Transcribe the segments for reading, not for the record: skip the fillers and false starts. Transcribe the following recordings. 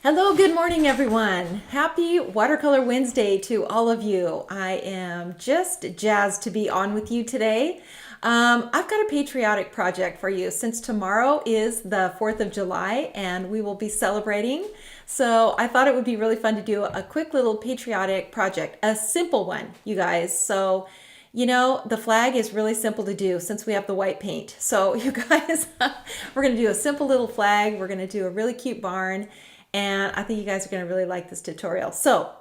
Hello, good morning, everyone. Happy Watercolor Wednesday to all of you. I am just jazzed to be on with you today. I've got a patriotic project for you since tomorrow is the 4th of July and we will be celebrating. So I thought it would be really fun to do a quick little patriotic project, a simple one, you guys. So the flag is really simple to do since we have the white paint. So you guys, we're going to do a simple little flag. We're going to do a really cute barn. And I think you guys are going to really like this tutorial. So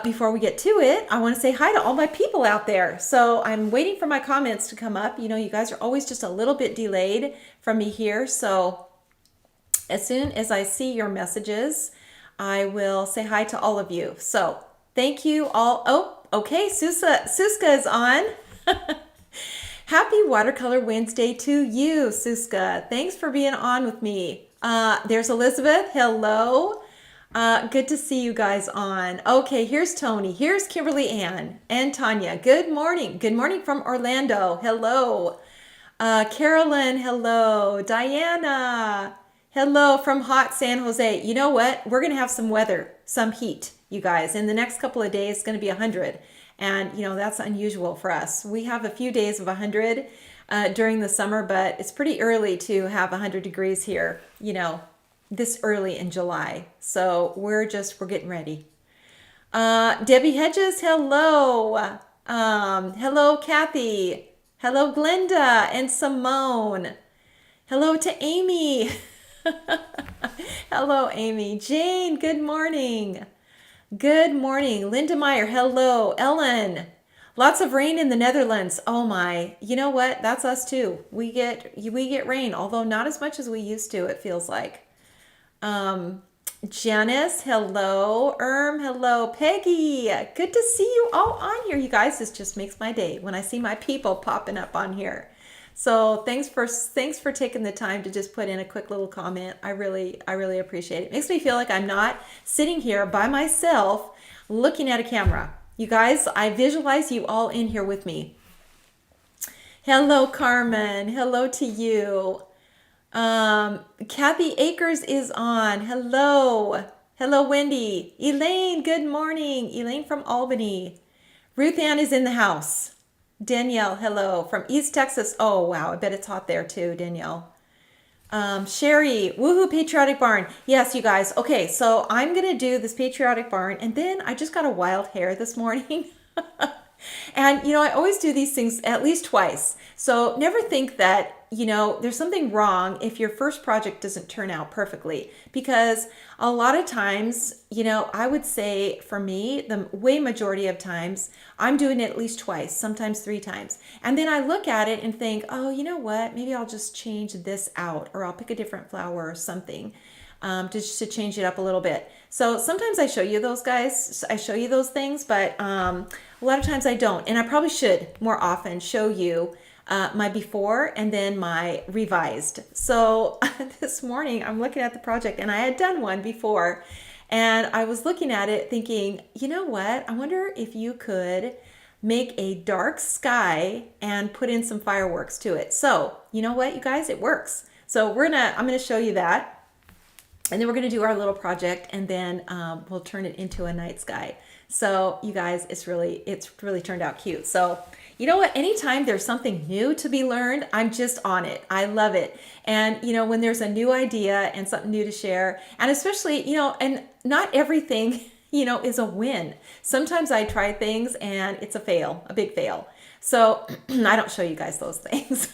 before we get to it, I want to say hi to all my people out there. So I'm waiting for my comments to come up. You guys are always just a little bit delayed from me here. So as soon as I see your messages, I will say hi to all of you. So thank you all. Oh, okay. Suska is on. Happy Watercolor Wednesday to you, Suska. Thanks for being on with me. There's Elizabeth. Hello. Good to see you guys on. Okay, here's Tony. Here's Kimberly Ann and Tanya. Good morning. Good morning from Orlando. Hello. Carolyn. Hello. Diana. Hello from hot San Jose. You know what? We're going to have some weather, some heat, you guys. In the next couple of days, it's going to be 100. And, that's unusual for us. We have a few days of 100 during the summer, but it's pretty early to have 100 degrees here, this early in July. So we're getting ready. Debbie Hedges, hello. Hello, Kathy. Hello, Glenda and Simone. Hello to Amy. Hello, Amy. Jane, good morning. Good morning. Linda Meyer, hello. Ellen. Lots of rain in the Netherlands. Oh my. You know what? That's us too. We get rain, although not as much as we used to, it feels like. Janice, hello. Hello. Peggy, good to see you all on here. You guys, this just makes my day when I see my people popping up on here. So thanks for taking the time to just put in a quick little comment. I really appreciate it. It makes me feel like I'm not sitting here by myself looking at a camera. You guys, I visualize you all in here with me. Hello, Carmen. Hello to you. Kathy Akers is on. Hello. Hello, Wendy. Elaine, good morning. Elaine from Albany. Ruth Ann is in the house. Danielle, hello. From East Texas. Oh, wow. I bet it's hot there too, Danielle. Sherry, woohoo, patriotic barn. Yes, you guys. Okay, so I'm going to do this patriotic barn, and then I just got a wild hair this morning. And, I always do these things at least twice. So never think that, there's something wrong if your first project doesn't turn out perfectly. Because a lot of times, I would say for me, the way majority of times, I'm doing it at least twice, sometimes 3 times. And then I look at it and think, oh, you know what? Maybe I'll just change this out, or I'll pick a different flower or something. Just to change it up a little bit. So sometimes I show you those guys, I show you those things, but a lot of times I don't. And I probably should more often show you my before and then my revised. So this morning I'm looking at the project, and I had done one before, and I was looking at it thinking, you know what? I wonder if you could make a dark sky and put in some fireworks to it. So you know what, you guys, it works. So I'm gonna show you that. And then we're going to do our little project, and then we'll turn it into a night sky. So you guys, it's really turned out cute. So you know what? Anytime there's something new to be learned, I'm just on it. I love it. And when there's a new idea and something new to share, and especially, and not everything, is a win. Sometimes I try things and it's a big fail. So I don't show you guys those things.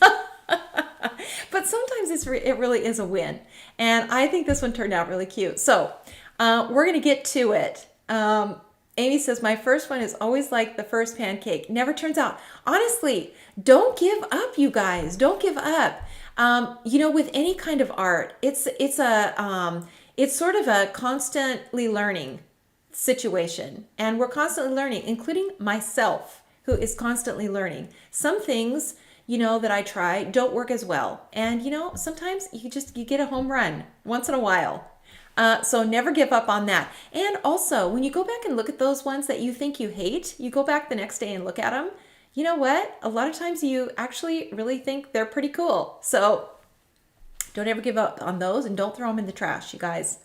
But sometimes it really is a win. And I think this one turned out really cute. So we're going to get to it. Amy says, my first one is always like the first pancake. Never turns out. Honestly, don't give up, you guys. Don't give up. With any kind of art, it's sort of a constantly learning situation. And we're constantly learning, including myself, who is constantly learning. Some things that I try don't work as well. And, sometimes you get a home run once in a while. So never give up on that. And also, when you go back and look at those ones that you think you hate, you go back the next day and look at them. You know what? A lot of times you actually really think they're pretty cool. So don't ever give up on those, and don't throw them in the trash, you guys.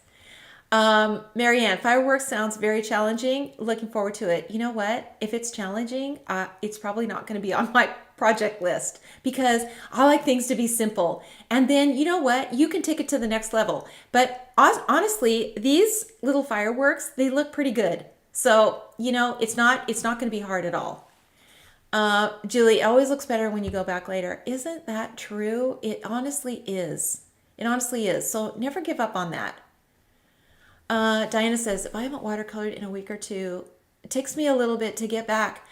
Marianne, fireworks sounds very challenging. Looking forward to it. You know what? If it's challenging, it's probably not going to be on my project list because I like things to be simple. And then you know what? You can take it to the next level. But honestly, these little fireworks, they look pretty good. So, it's not going to be hard at all. Julie, it always looks better when you go back later. Isn't that true? It honestly is. It honestly is. So never give up on that. Diana says, if I haven't watercolored in a week or two, it takes me a little bit to get back.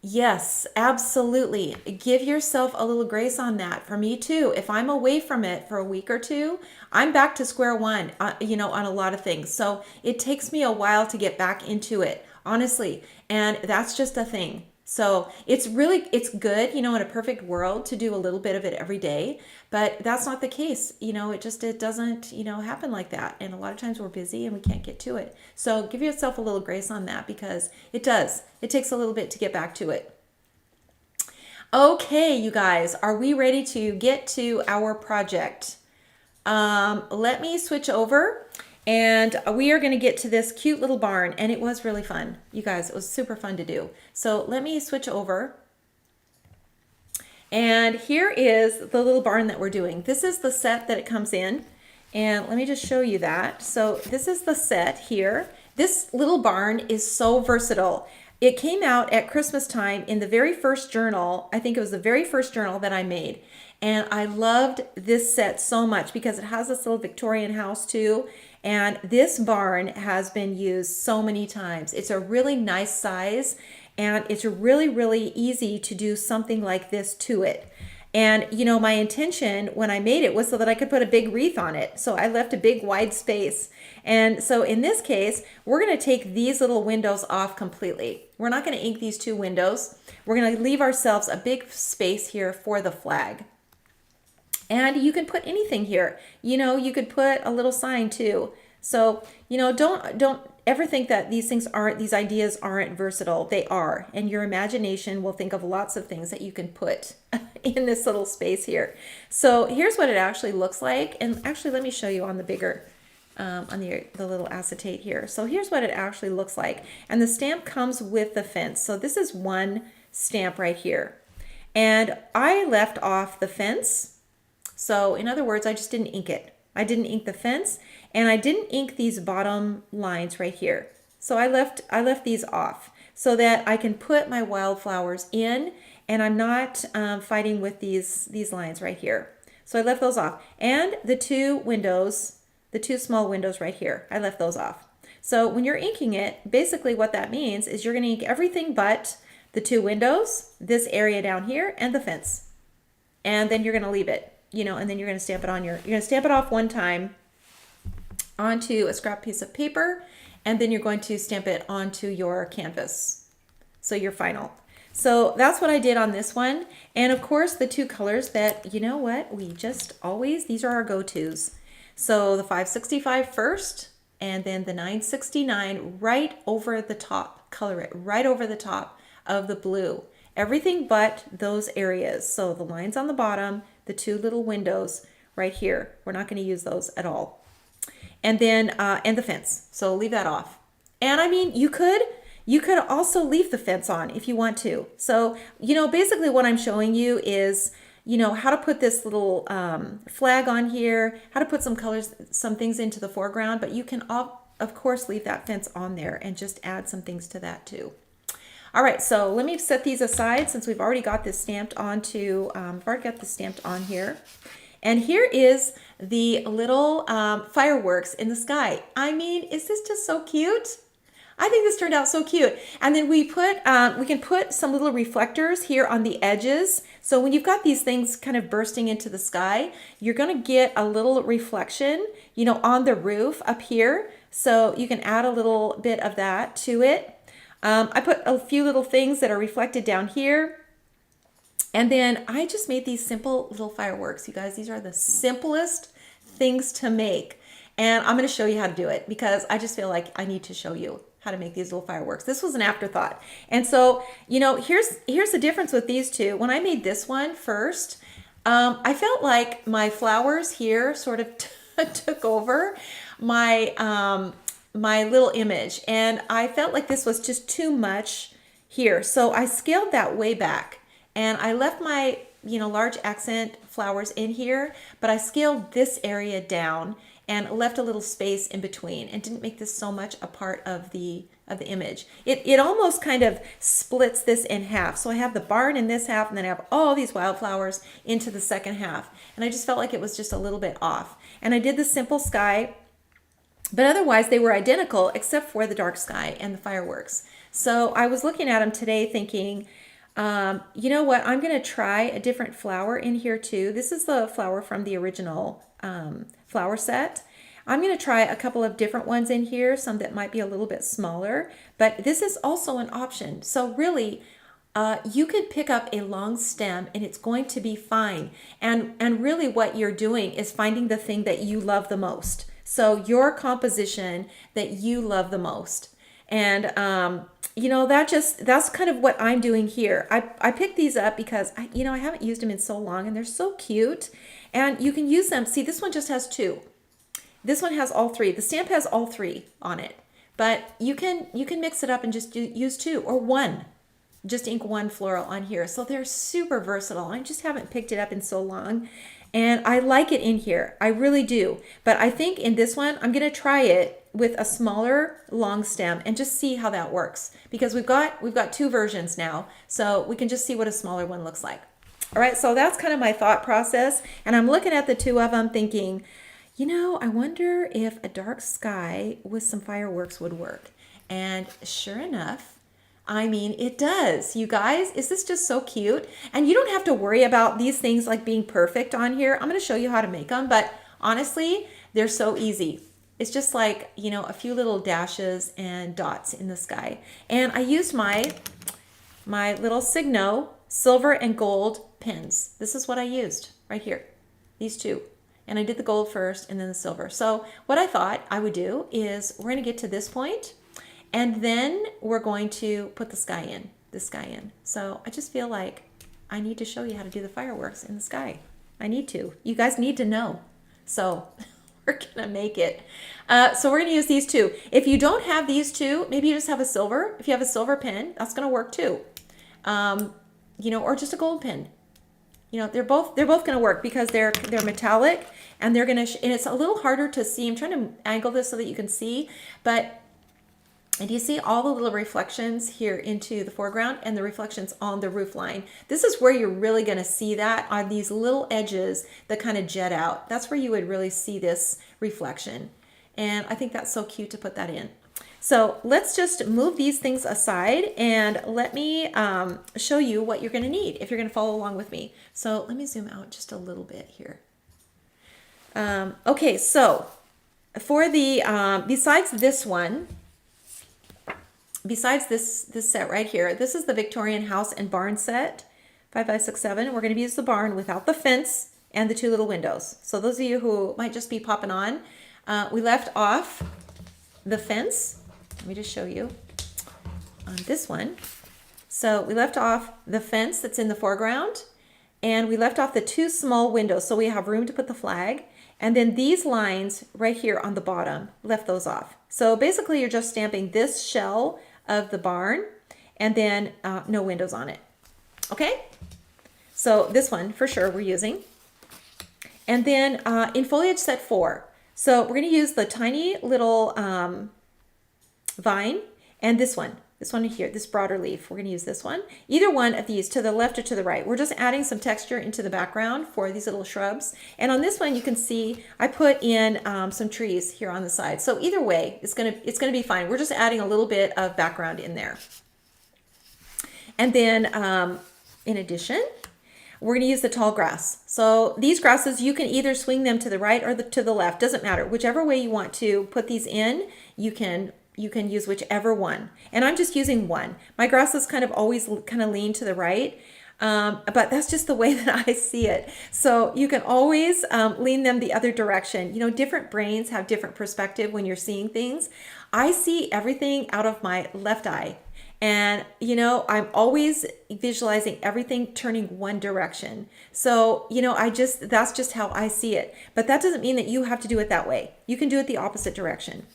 Yes, absolutely. Give yourself a little grace on that. For me too. If I'm away from it for a week or two, I'm back to square one, on a lot of things. So it takes me a while to get back into it, honestly. And that's just a thing. So it's good, in a perfect world to do a little bit of it every day, but that's not the case. It doesn't, happen like that. And a lot of times we're busy and we can't get to it. So give yourself a little grace on that because it does. It takes a little bit to get back to it. Okay, you guys, are we ready to get to our project? Let me switch over. And we are going to get to this cute little barn, and it was really fun. You guys, it was super fun to do. So let me switch over. And here is the little barn that we're doing. This is the set that it comes in. And let me just show you that. So this is the set here. This little barn is so versatile. It came out at Christmas time in the very first journal. I think it was the very first journal that I made. And I loved this set so much because it has this little Victorian house too. And this barn has been used so many times. It's a really nice size and it's really, really easy to do something like this to it. And my intention when I made it was so that I could put a big wreath on it. So I left a big wide space. And so in this case, we're going to take these little windows off completely. We're not going to ink these two windows. We're going to leave ourselves a big space here for the flag. And you can put anything here. You could put a little sign too. So, don't ever think that these ideas aren't versatile. They are. And your imagination will think of lots of things that you can put in this little space here. So here's what it actually looks like. And actually, let me show you on the bigger, on the little acetate here. So here's what it actually looks like. And the stamp comes with the fence. So this is one stamp right here. And I left off the fence. So in other words, I just didn't ink it. I didn't ink the fence and I didn't ink these bottom lines right here. So I left these off so that I can put my wildflowers in and I'm not fighting with these lines right here. So I left those off. And the two small windows right here, I left those off. So when you're inking it, basically what that means is you're going to ink everything but the two windows, this area down here, and the fence. And then you're going to leave it. And then you're going to stamp it on you're going to stamp it off one time onto a scrap piece of paper, and then you're going to stamp it onto your canvas. So your final. So that's what I did on this one. And of course, the two colors that, we just always, these are our go-tos. So the 565 first, and then the 969 right over the top, color it right over the top of the blue. Everything but those areas. So the lines on the bottom, the two little windows right here. We're not going to use those at all. And then, and the fence. So leave that off. And I mean, you could also leave the fence on if you want to. So, basically what I'm showing you is, how to put this little flag on here, how to put some colors, some things into the foreground, but you can, of course, leave that fence on there and just add some things to that too. All right, so let me set these aside since we've already got this stamped onto, I've already got this stamped on here. And here is the little fireworks in the sky. I mean, is this just so cute? I think this turned out so cute. And then we can put some little reflectors here on the edges. So when you've got these things kind of bursting into the sky, you're gonna get a little reflection, on the roof up here. So you can add a little bit of that to it. I put a few little things that are reflected down here. And then I just made these simple little fireworks. You guys, these are the simplest things to make. And I'm going to show you how to do it because I just feel like I need to show you how to make these little fireworks. This was an afterthought. And so, here's the difference with these two. When I made this one first, I felt like my flowers here sort of took over my my little image, and I felt like this was just too much here. So I scaled that way back, and I left my, large accent flowers in here, but I scaled this area down and left a little space in between and didn't make this so much a part of the image. It almost kind of splits this in half. So I have the barn in this half, and then I have all these wildflowers into the second half. And I just felt like it was just a little bit off. And I did the simple sky, but otherwise they were identical except for the dark sky and the fireworks. So I was looking at them today thinking, you know what, I'm going to try a different flower in here too. This is the flower from the original flower set. I'm going to try a couple of different ones in here, some that might be a little bit smaller, but this is also an option. So really, you could pick up a long stem and it's going to be fine. And really what you're doing is finding the thing that you love the most. So your composition that you love the most. And, that's kind of what I'm doing here. I picked these up because, I haven't used them in so long, and they're so cute. And you can use them. See, this one just has two. This one has all three. The stamp has all three on it. But you can mix it up and just use two or one. Just ink one floral on here. So they're super versatile. I just haven't picked it up in so long. And I like it in here. I really do. But I think in this one, I'm going to try it with a smaller long stem and just see how that works. Because we've got two versions now. So we can just see what a smaller one looks like. All right, so that's kind of my thought process. And I'm looking at the two of them thinking, I wonder if a dark sky with some fireworks would work. And sure enough, it does. You guys, is this just so cute? And you don't have to worry about these things like being perfect on here. I'm going to show you how to make them, but honestly, they're so easy. It's just like, a few little dashes and dots in the sky. And I used my little Signo silver and gold pins. This is what I used right here, these two. And I did the gold first and then the silver. So what I thought I would do is we're going to get to this point, and then we're going to put the sky in. So I just feel like I need to show you how to do the fireworks in the sky. I need to. You guys need to know. So we're going to make it. So we're going to use these two. If you don't have these two, maybe you just have a silver. If you have a silver pen, that's going to work too. Or just a gold pen. They're both going to work because they're metallic, and they're going to, and it's a little harder to see. I'm trying to angle this so that you can see, and you see all the little reflections here into the foreground and the reflections on the roof line. This is where you're really going to see that on these little edges that kind of jet out. That's where you would really see this reflection. And I think that's so cute to put that in. So let's just move these things aside and let me show you what you're going to need if you're going to follow along with me. So let me zoom out just a little bit here. Okay, so for the, besides this set right here, this is the Victorian House and Barn set, 5567. We're going to use the barn without the fence and the two little windows. So those of you who might just be popping on, we left off the fence. Let me just show you on this one. So we left off the fence that's in the foreground, and we left off the two small windows so we have room to put the flag. And then these lines right here on the bottom, left those off. So basically you're just stamping this shell of the barn and then no windows on it. Okay? So this one for sure we're using. And then in foliage set 4, so we're going to use the tiny little vine and this one here, this broader leaf. We're going to use this one. Either one of these, to the left or to the right. We're just adding some texture into the background for these little shrubs. And on this one, you can see I put in some trees here on the side. So either way, it's gonna be fine. We're just adding a little bit of background in there. And then in addition, we're going to use the tall grass. So these grasses, you can either swing them to the right or to the left. Doesn't matter. Whichever way you want to put these in, you can use whichever one. And I'm just using one. My grasses kind of always kind of lean to the right, but that's just the way that I see it. So you can always lean them the other direction. Different brains have different perspective when you're seeing things. I see everything out of my left eye. And, you know, I'm always visualizing everything turning one direction. So, you know, that's just how I see it. But that doesn't mean that you have to do it that way. You can do it the opposite direction.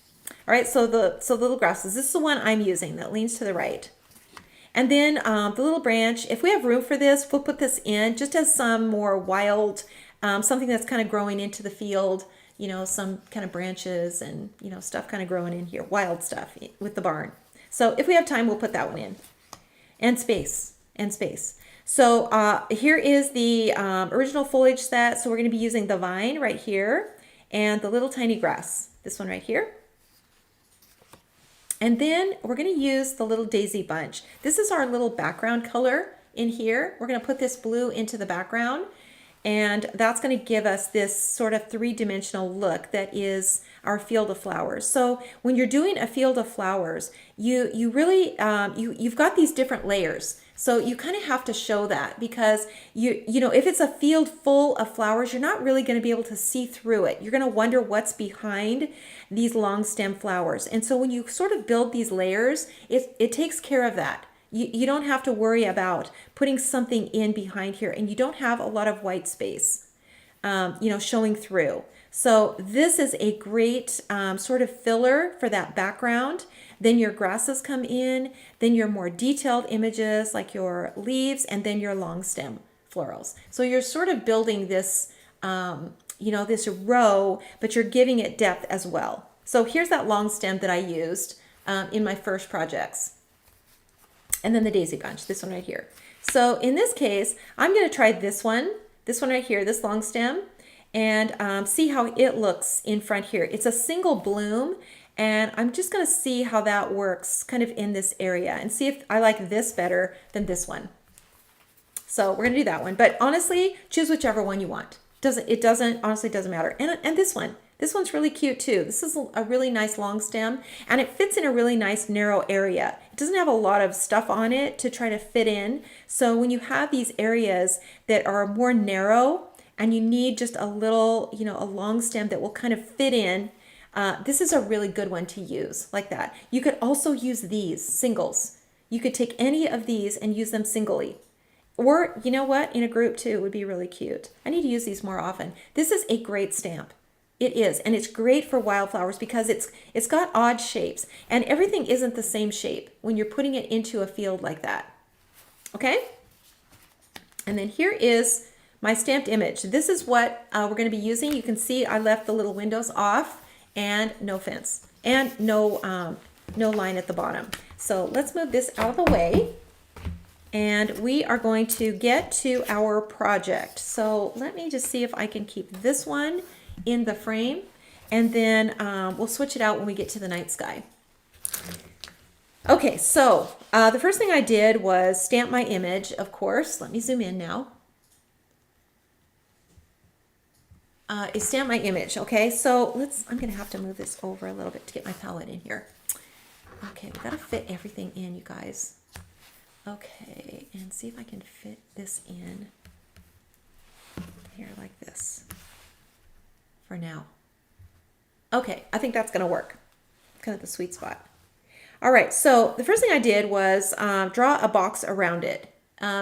All right, so the little grasses, this is the one I'm using that leans to the right. And then the little branch, if we have room for this, we'll put this in just as some more wild, something that's kind of growing into the field, you know, some kind of branches and, you know, stuff kind of growing in here, wild stuff with the barn. So if we have time, we'll put that one in. And space, and space. So here is the original foliage set. So we're going to be using the vine right here and the little tiny grass, this one right here. And then we're going to use the little daisy bunch. This is our little background color in here. We're going to put this blue into the background, and that's going to give us this sort of three-dimensional look that is our field of flowers. So when you're doing a field of flowers, you really you've got these different layers. So you kind of have to show that, because you know, if it's a field full of flowers, you're not really going to be able to see through it. You're going to wonder what's behind these long stem flowers. And so when you sort of build these layers, it takes care of that. You don't have to worry about putting something in behind here, and you don't have a lot of white space, you know, showing through. So this is a great sort of filler for that background. Then your grasses come in, then your more detailed images like your leaves, and then your long stem florals. So you're sort of building this, you know, this row, but you're giving it depth as well. So here's that long stem that I used in my first projects. And then the daisy bunch, this one right here. So in this case, I'm going to try this one right here, this long stem, and see how it looks in front here. It's a single bloom, and I'm just going to see how that works kind of in this area and see if I like this better than this one. So we're going to do that one, but honestly, choose whichever one you want. It honestly doesn't matter. And this one's really cute too. This is a really nice long stem, and it fits in a really nice narrow area. It doesn't have a lot of stuff on it to try to fit in. So when you have these areas that are more narrow and you need just a little, you know, a long stem that will kind of fit in, this is a really good one to use like that. You could also use these singles. You could take any of these and use them singly. Or, you know what, in a group too would be really cute. I need to use these more often. This is a great stamp. It is, and it's great for wildflowers because it's got odd shapes, and everything isn't the same shape when you're putting it into a field like that. Okay? And then here is my stamped image. This is what we're going to be using. You can see I left the little windows off and no fence and no line at the bottom. So let's move this out of the way. And we are going to get to our project. So let me just see if I can keep this one in the frame, and then we'll switch it out when we get to the night sky. Okay, so the first thing I did was stamp my image, of course. Let me zoom in now. Is stamp my image, okay? So I'm gonna have to move this over a little bit to get my palette in here. Okay, we gotta fit everything in, you guys. Okay, and see if I can fit this in here like this for now. Okay, I think that's gonna work. Kind of the sweet spot. All right, so the first thing I did was draw a box around it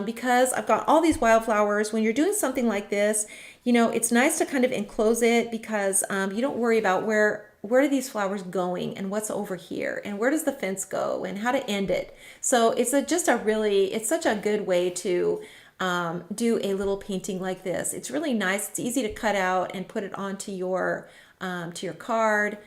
because I've got all these wildflowers. When you're doing something like this, you know, it's nice to kind of enclose it because you don't worry about where are these flowers going and what's over here and where does the fence go and how to end it. So it's it's such a good way to do a little painting like this. It's really nice. It's easy to cut out and put it onto your card.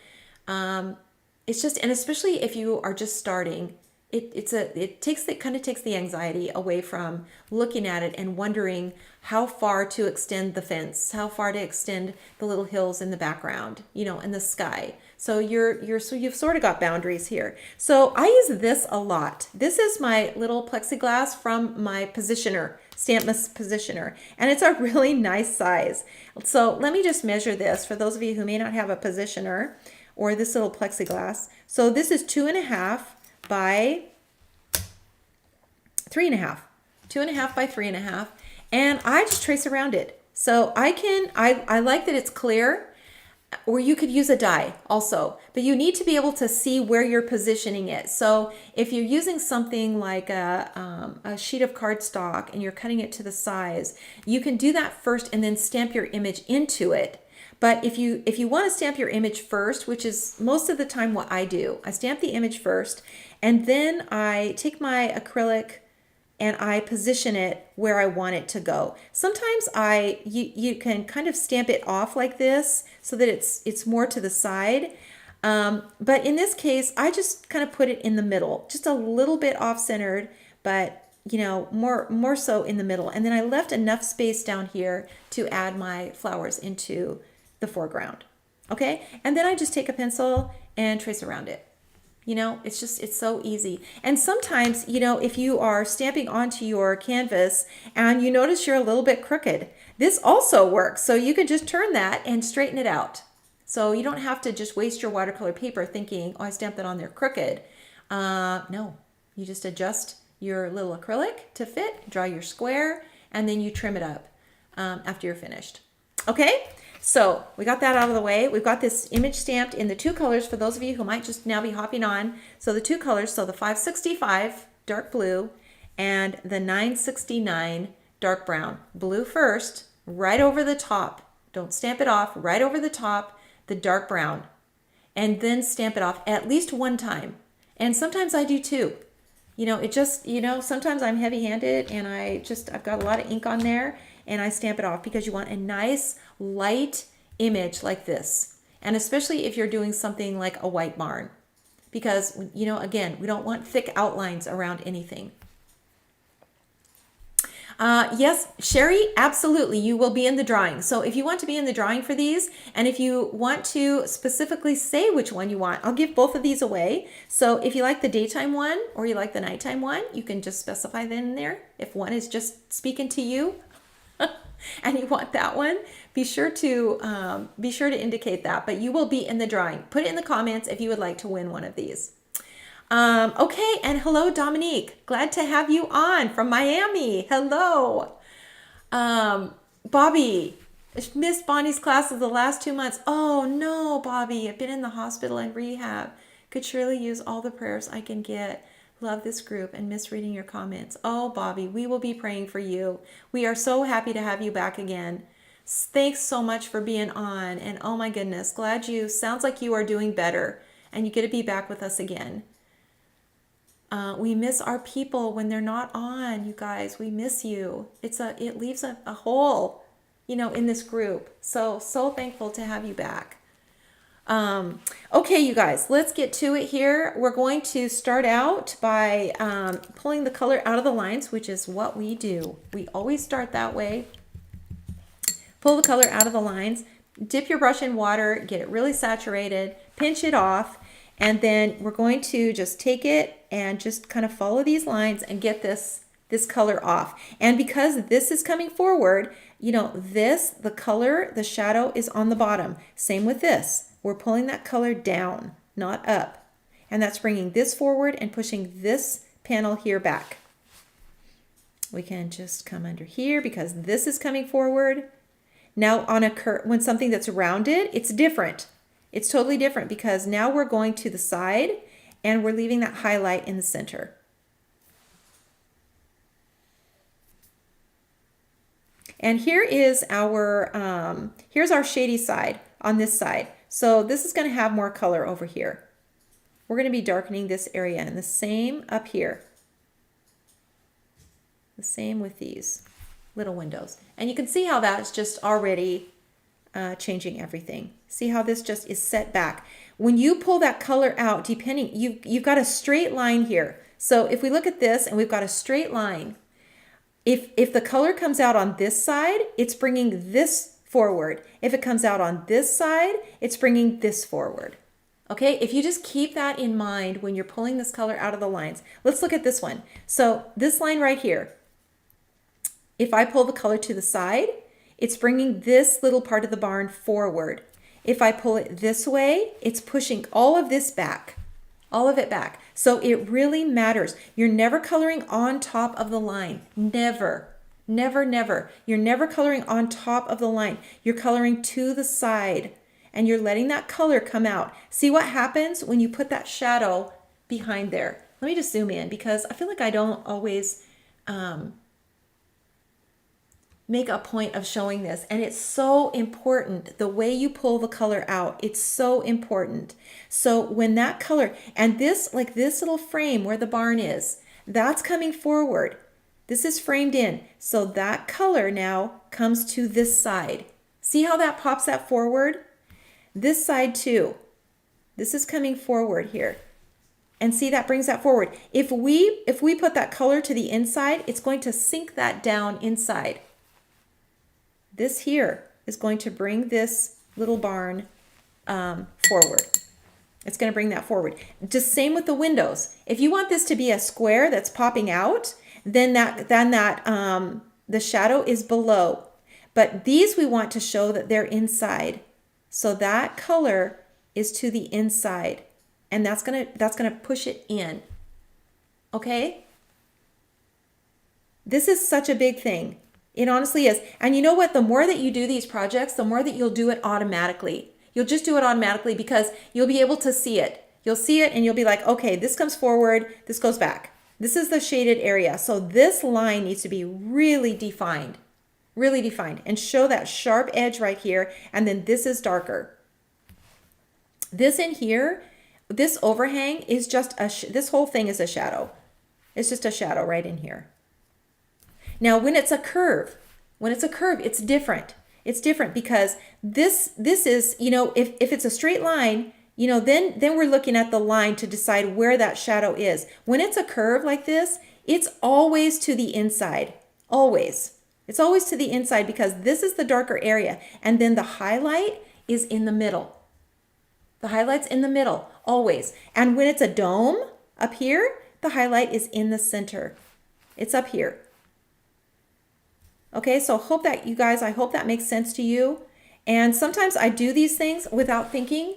It's just, and especially if you are just starting, it takes the anxiety away from looking at it and wondering how far to extend the fence, how far to extend the little hills in the background, you know, and the sky. So you've sort of got boundaries here. So I use this a lot. This is my little plexiglass from my positioner, Stampmas Positioner, and it's a really nice size. So let me just measure this for those of you who may not have a positioner or this little plexiglass. So this is 2.5 by 3.5, 2.5 by 3.5, and I just trace around it. So I like that it's clear. Or you could use a die also, but you need to be able to see where you're positioning it. So if you're using something like a sheet of cardstock and you're cutting it to the size, you can do that first and then stamp your image into it. But if you want to stamp your image first, which is most of the time what I do, I stamp the image first and then I take my acrylic and I position it where I want it to go. Sometimes you can kind of stamp it off like this so that it's more to the side. But in this case, I just kind of put it in the middle, just a little bit off-centered, but more so in the middle. And then I left enough space down here to add my flowers into the foreground. Okay, and then I just take a pencil and trace around it. It's so easy. And sometimes, if you are stamping onto your canvas and you notice you're a little bit crooked, this also works. So you can just turn that and straighten it out. So you don't have to just waste your watercolor paper thinking, oh, I stamped that on there crooked. No, you just adjust your little acrylic to fit, draw your square, and then you trim it up after you're finished. Okay? So we got that out of the way. We've got this image stamped in the two colors for those of you who might just now be hopping on. So the two colors, so the 565 dark blue and the 969 dark brown. Blue first, right over the top. Don't stamp it off, right over the top, the dark brown. And then stamp it off at least one time. And sometimes I do too. Sometimes I'm heavy-handed and I've got a lot of ink on there and I stamp it off because you want a nice light image like this. And especially if you're doing something like a white barn, because, again, we don't want thick outlines around anything. Yes, Sherry, absolutely. You will be in the drawing. So if you want to be in the drawing for these, and if you want to specifically say which one you want, I'll give both of these away. So if you like the daytime one or you like the nighttime one, you can just specify that in there. If one is just speaking to you and you want that one, be sure to indicate that. But you will be in the drawing. Put it in the comments if you would like to win one of these. Okay, and hello, Dominique. Glad to have you on from Miami. Hello. Bobby, missed Bonnie's classes the last 2 months. Oh, no, Bobby. I've been in the hospital and rehab. Could surely use all the prayers I can get. Love this group and miss reading your comments. Oh, Bobby, we will be praying for you. We are so happy to have you back again. Thanks so much for being on. And oh my goodness, sounds like you are doing better and you get to be back with us again. We miss our people when they're not on, you guys. We miss you. It leaves a hole, in this group. So thankful to have you back. Okay, you guys, let's get to it here. We're going to start out by pulling the color out of the lines, which is what we do. We always start that way. Pull the color out of the lines, dip your brush in water, get it really saturated, pinch it off, and then we're going to just take it and just kind of follow these lines and get this color off. And because this is coming forward, the color, the shadow is on the bottom. Same with this. We're pulling that color down, not up. And that's bringing this forward and pushing this panel here back. We can just come under here because this is coming forward. Now on when something that's rounded, it's different. It's totally different because now we're going to the side and we're leaving that highlight in the center. And here's our shady side on this side. So this is going to have more color over here. We're going to be darkening this area and the same up here. The same with these little windows. And you can see how that's just already changing everything. See how this just is set back. When you pull that color out, you've got a straight line here. So if we look at this and we've got a straight line, if the color comes out on this side, it's bringing this forward. If it comes out on this side, it's bringing this forward. Okay, if you just keep that in mind when you're pulling this color out of the lines. Let's look at this one. So this line right here, if I pull the color to the side, it's bringing this little part of the barn forward. If I pull it this way, it's pushing all of this back, all of it back. So it really matters. You're never coloring on top of the line. Never, never, never. You're never coloring on top of the line. You're coloring to the side. and you're letting that color come out. See what happens when you put that shadow behind there. Let me just zoom in because I feel like I don't always make a point of showing this, and it's so important the way you pull the color out. It's so important. So when that color, and this, like this little frame where the barn is, that's coming forward. This is framed in, so that color now comes to this side. See how that pops that forward? This side too. This is coming forward here. And see, that brings that forward. If we put that color to the inside, it's going to sink that down inside. This here is going to bring this little barn forward. It's going to bring that forward. Just same with the windows. If you want this to be a square that's popping out, then the shadow is below. But these we want to show that they're inside. So that color is to the inside, and that's gonna push it in. Okay? This is such a big thing. It honestly is. And you know what? The more that you do these projects, the more that you'll do it automatically. You'll just do it automatically because you'll be able to see it. You'll see it and you'll be like, okay, this comes forward, this goes back. This is the shaded area. So this line needs to be really defined, and show that sharp edge right here. And then this is darker. This in here, this overhang is just this whole thing is a shadow. It's just a shadow right in here. Now, when it's a curve, it's different. It's different because this is, you know, if it's a straight line, you know, then we're looking at the line to decide where that shadow is. When it's a curve like this, it's always to the inside, always. It's always to the inside because this is the darker area. And then the highlight is in the middle. The highlight's in the middle, always. And when it's a dome up here, the highlight is in the center. It's up here. Okay, so hope that you guys, I hope that makes sense to you. And sometimes I do these things without thinking,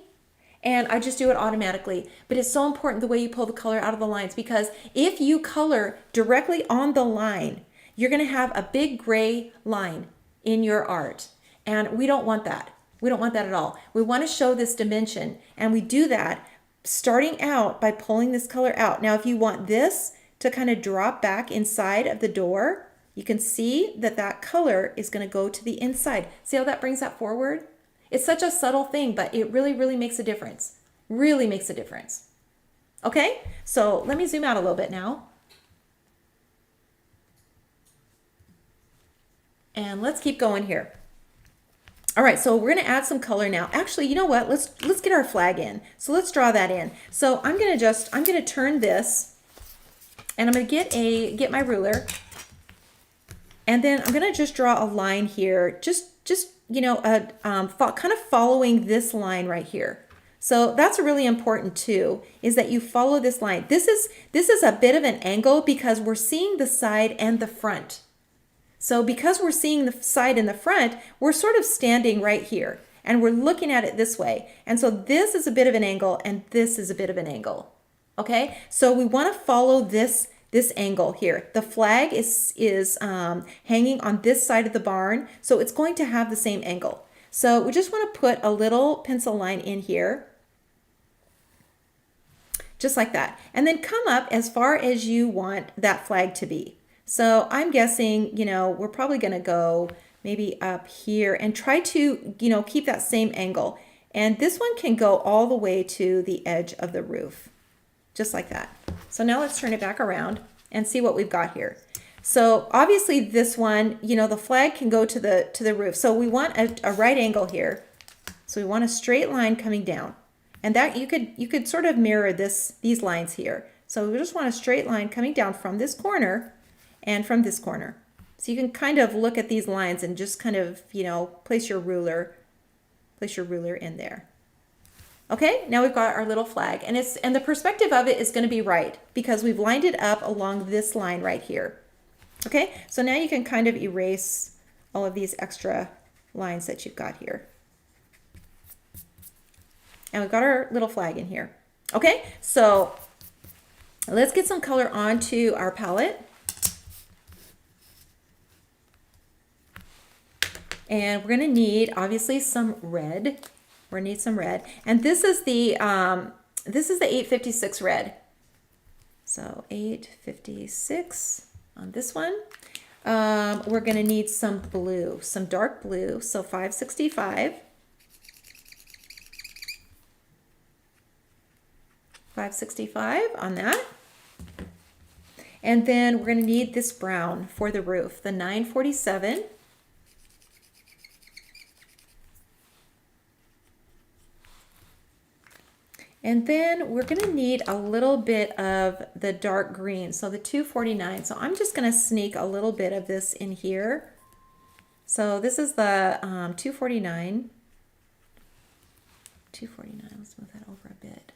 and I just do it automatically. But it's so important the way you pull the color out of the lines, because if you color directly on the line, you're going to have a big gray line in your art. And we don't want that. We don't want that at all. We want to show this dimension, and we do that starting out by pulling this color out. Now, if you want this to kind of drop back inside of the door, you can see that that color is going to go to the inside. See how that brings that forward? It's such a subtle thing, but it really, really makes a difference. Really makes a difference. Okay, so let me zoom out a little bit now. And let's keep going here. All right, so we're going to add some color now. Actually, you know what? Let's get our flag in. So let's draw that in. So I'm going to turn this, and I'm going to get my ruler. And then I'm going to just draw a line here, just you know, kind of following this line right here. So that's really important too, is that you follow this line. This is a bit of an angle because we're seeing the side and the front. So because we're seeing the side and the front, we're sort of standing right here and we're looking at it this way. And so this is a bit of an angle and this is a bit of an angle. Okay, so we want to follow this angle here. The flag is hanging on this side of the barn, so it's going to have the same angle. So we just want to put a little pencil line in here, just like that. And then come up as far as you want that flag to be. So I'm guessing, you know, we're probably going to go maybe up here and try to, you know, keep that same angle. And this one can go all the way to the edge of the roof, just like that. So now let's turn it back around and see what we've got here. So obviously this one, you know, the flag can go to the roof. So we want a right angle here. So we want a straight line coming down. And that you could sort of mirror these lines here. So we just want a straight line coming down from this corner and from this corner. So you can kind of look at these lines and just kind of, you know, place your ruler in there. Okay, now we've got our little flag, and the perspective of it is going to be right because we've lined it up along this line right here. Okay, so now you can kind of erase all of these extra lines that you've got here. And we've got our little flag in here. Okay, so let's get some color onto our palette. And we're going to need, obviously, some red. We're gonna need some red. And this is the 856 red. So 856 on this one. We're gonna need some blue, some dark blue. So 565. 565 on that. And then we're gonna need this brown for the roof, the 947. And then we're gonna need a little bit of the dark green, so the 249. So I'm just gonna sneak a little bit of this in here. So this is the 249. 249, let's move that over a bit.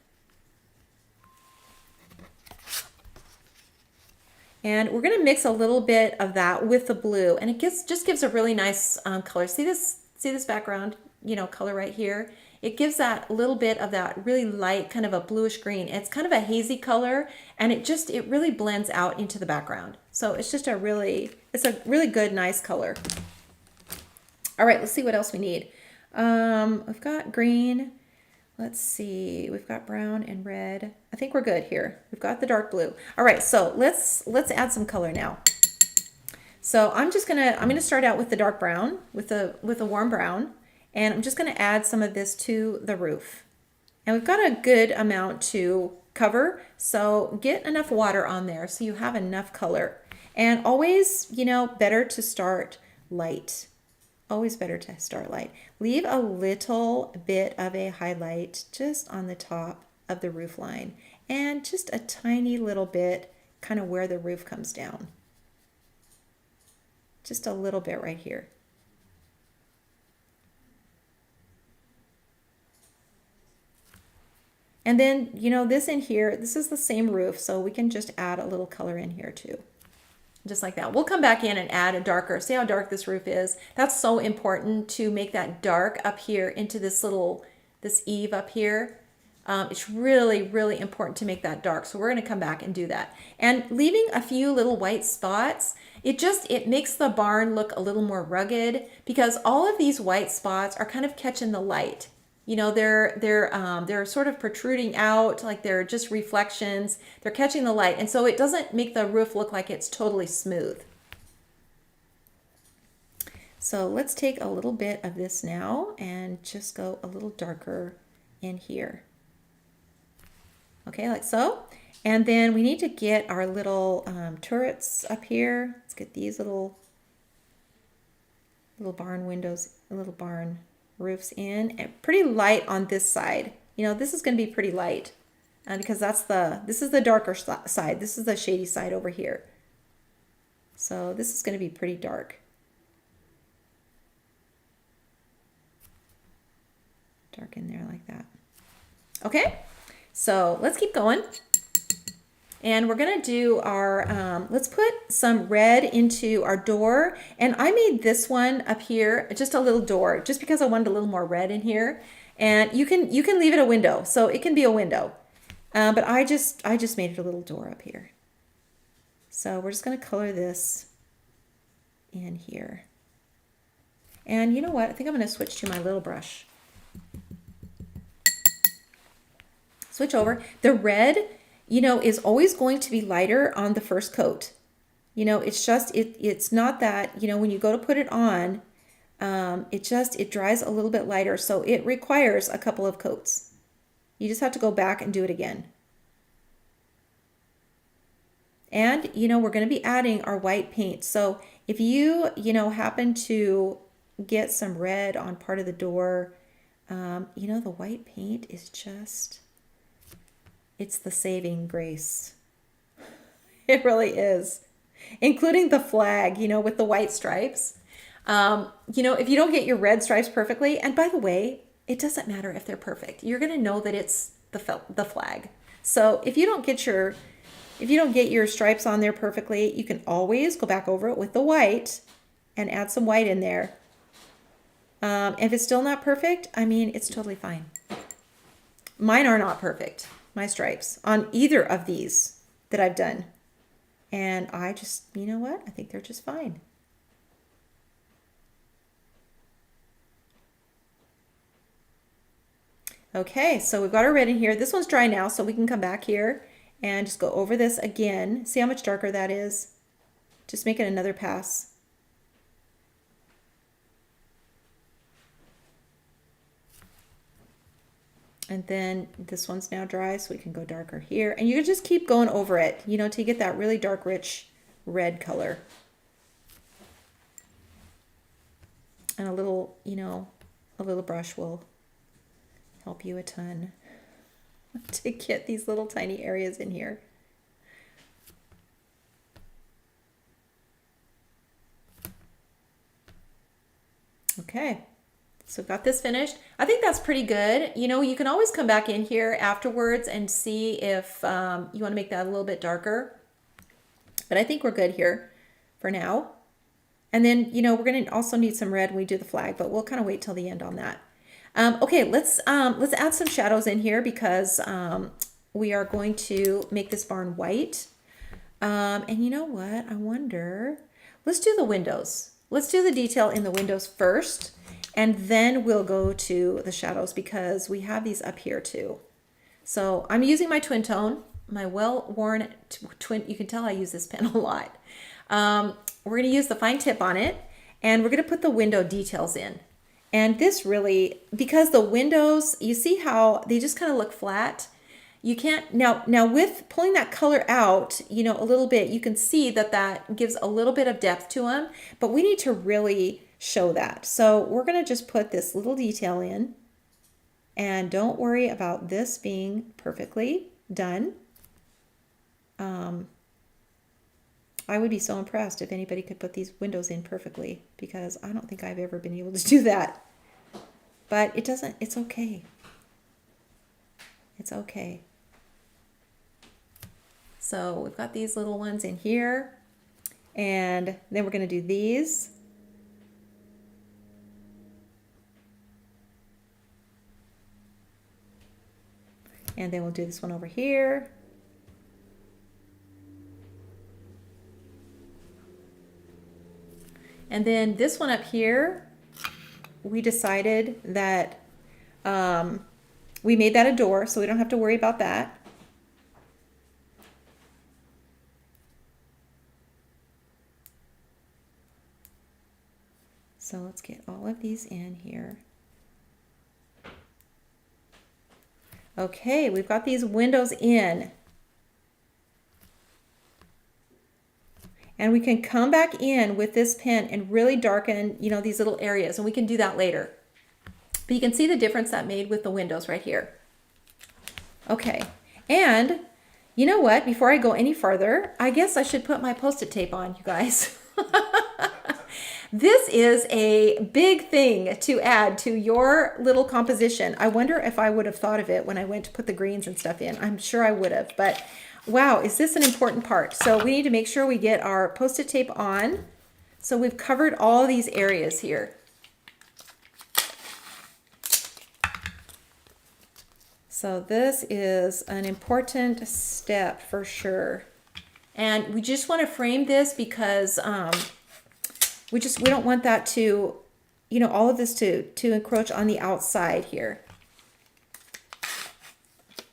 And we're gonna mix a little bit of that with the blue, and it just gives a really nice color. See this background, color right here? It gives that little bit of that really light, kind of a bluish green. It's kind of a hazy color, and it really blends out into the background. So it's just a really good, nice color. All right, let's see what else we need. We've got green. Let's see, we've got brown and red. I think we're good here. We've got the dark blue. All right, so let's add some color now. So I'm gonna start out with the dark brown, with a warm brown, and I'm just gonna add some of this to the roof. And we've got a good amount to cover, so get enough water on there so you have enough color. And always, better to start light. Always better to start light. Leave a little bit of a highlight just on the top of the roof line, and just a tiny little bit kind of where the roof comes down. Just a little bit right here. And then, this in here, this is the same roof, so we can just add a little color in here too. Just like that. We'll come back in and add a darker. See how dark this roof is? That's so important to make that dark up here into this eave up here. It's really, really important to make that dark. So we're going to come back and do that. And leaving a few little white spots, it makes the barn look a little more rugged, because all of these white spots are kind of catching the light. They're sort of protruding out, like they're just reflections. They're catching the light, and so it doesn't make the roof look like it's totally smooth. So let's take a little bit of this now and just go a little darker in here. Okay, like so. And then we need to get our little turrets up here. Let's get these little barn windows, little barn roofs in, and pretty light on this side. This is going to be pretty light because this is the darker side. This is the shady side over here. So this is going to be pretty dark. Dark in there like that. Okay, so let's keep going. And we're gonna do our, let's put some red into our door. And I made this one up here, just a little door, just because I wanted a little more red in here. And you can leave it a window, so it can be a window. But I just made it a little door up here. So we're just gonna color this in here. And you know what? I think I'm gonna switch to my little brush. Switch over. The red, is always going to be lighter on the first coat. It's not that, when you go to put it on, it dries a little bit lighter. So it requires a couple of coats. You just have to go back and do it again. And, we're going to be adding our white paint. So if you, happen to get some red on part of the door, the white paint is just... it's the saving grace. It really is. Including the flag, with the white stripes. If you don't get your red stripes perfectly, and by the way, it doesn't matter if they're perfect. You're going to know that it's the flag. So if you don't get your stripes on there perfectly, you can always go back over it with the white and add some white in there. If it's still not perfect, it's totally fine. Mine are not perfect. My stripes on either of these that I've done. And I just, I think they're just fine. Okay, so we've got our red in here. This one's dry now, so we can come back here and just go over this again. See how much darker that is? Just make it another pass. And then this one's now dry, so we can go darker here. And you can just keep going over it, you know, till you get that really dark, rich red color. And a little, you know, a little brush will help you a ton to get these little tiny areas in here. Okay, so I've got this finished. I think that's pretty good. You know, you can always come back in here afterwards and see if you want to make that a little bit darker. But I think we're good here for now. And then, you know, we're going to also need some red when we do the flag, but we'll kind of wait till the end on that. Okay, let's add some shadows in here because we are going to make this barn white. And you know what? I wonder, let's do the windows. Let's do the detail in the windows first, and then we'll go to the shadows because we have these up here too. So I'm using my twin tone, my well-worn twin. You can tell I use this pen a lot. We're going to use the fine tip on it, and we're going to put the window details in. And this really, because the windows, you see how they just kind of look flat. You can't, now with pulling that color out, you know, a little bit, you can see that that gives a little bit of depth to them, but we need to really show that. So we're going to just put this little detail in, and don't worry about this being perfectly done. I would be so impressed if anybody could put these windows in perfectly, because I don't think I've ever been able to do that. But it doesn't, it's okay. It's okay. So we've got these little ones in here, and then we're going to do these. And then we'll do this one over here. And then this one up here, we decided that we made that a door, so we don't have to worry about that. So let's get all of these in here. Okay, we've got these windows in. And we can come back in with this pen and really darken, you know, these little areas, and we can do that later. But you can see the difference that made with the windows right here. Okay, and you know what? Before I go any further, I guess I should put my Post-it tape on, you guys. This is a big thing to add to your little composition. I wonder if I would have thought of it when I went to put the greens and stuff in. I'm sure I would have, but wow, is this an important part? So we need to make sure we get our Post-it tape on. So we've covered all these areas here. So this is an important step for sure. And we just want to frame this because we don't want that to, you know, all of this to encroach on the outside here.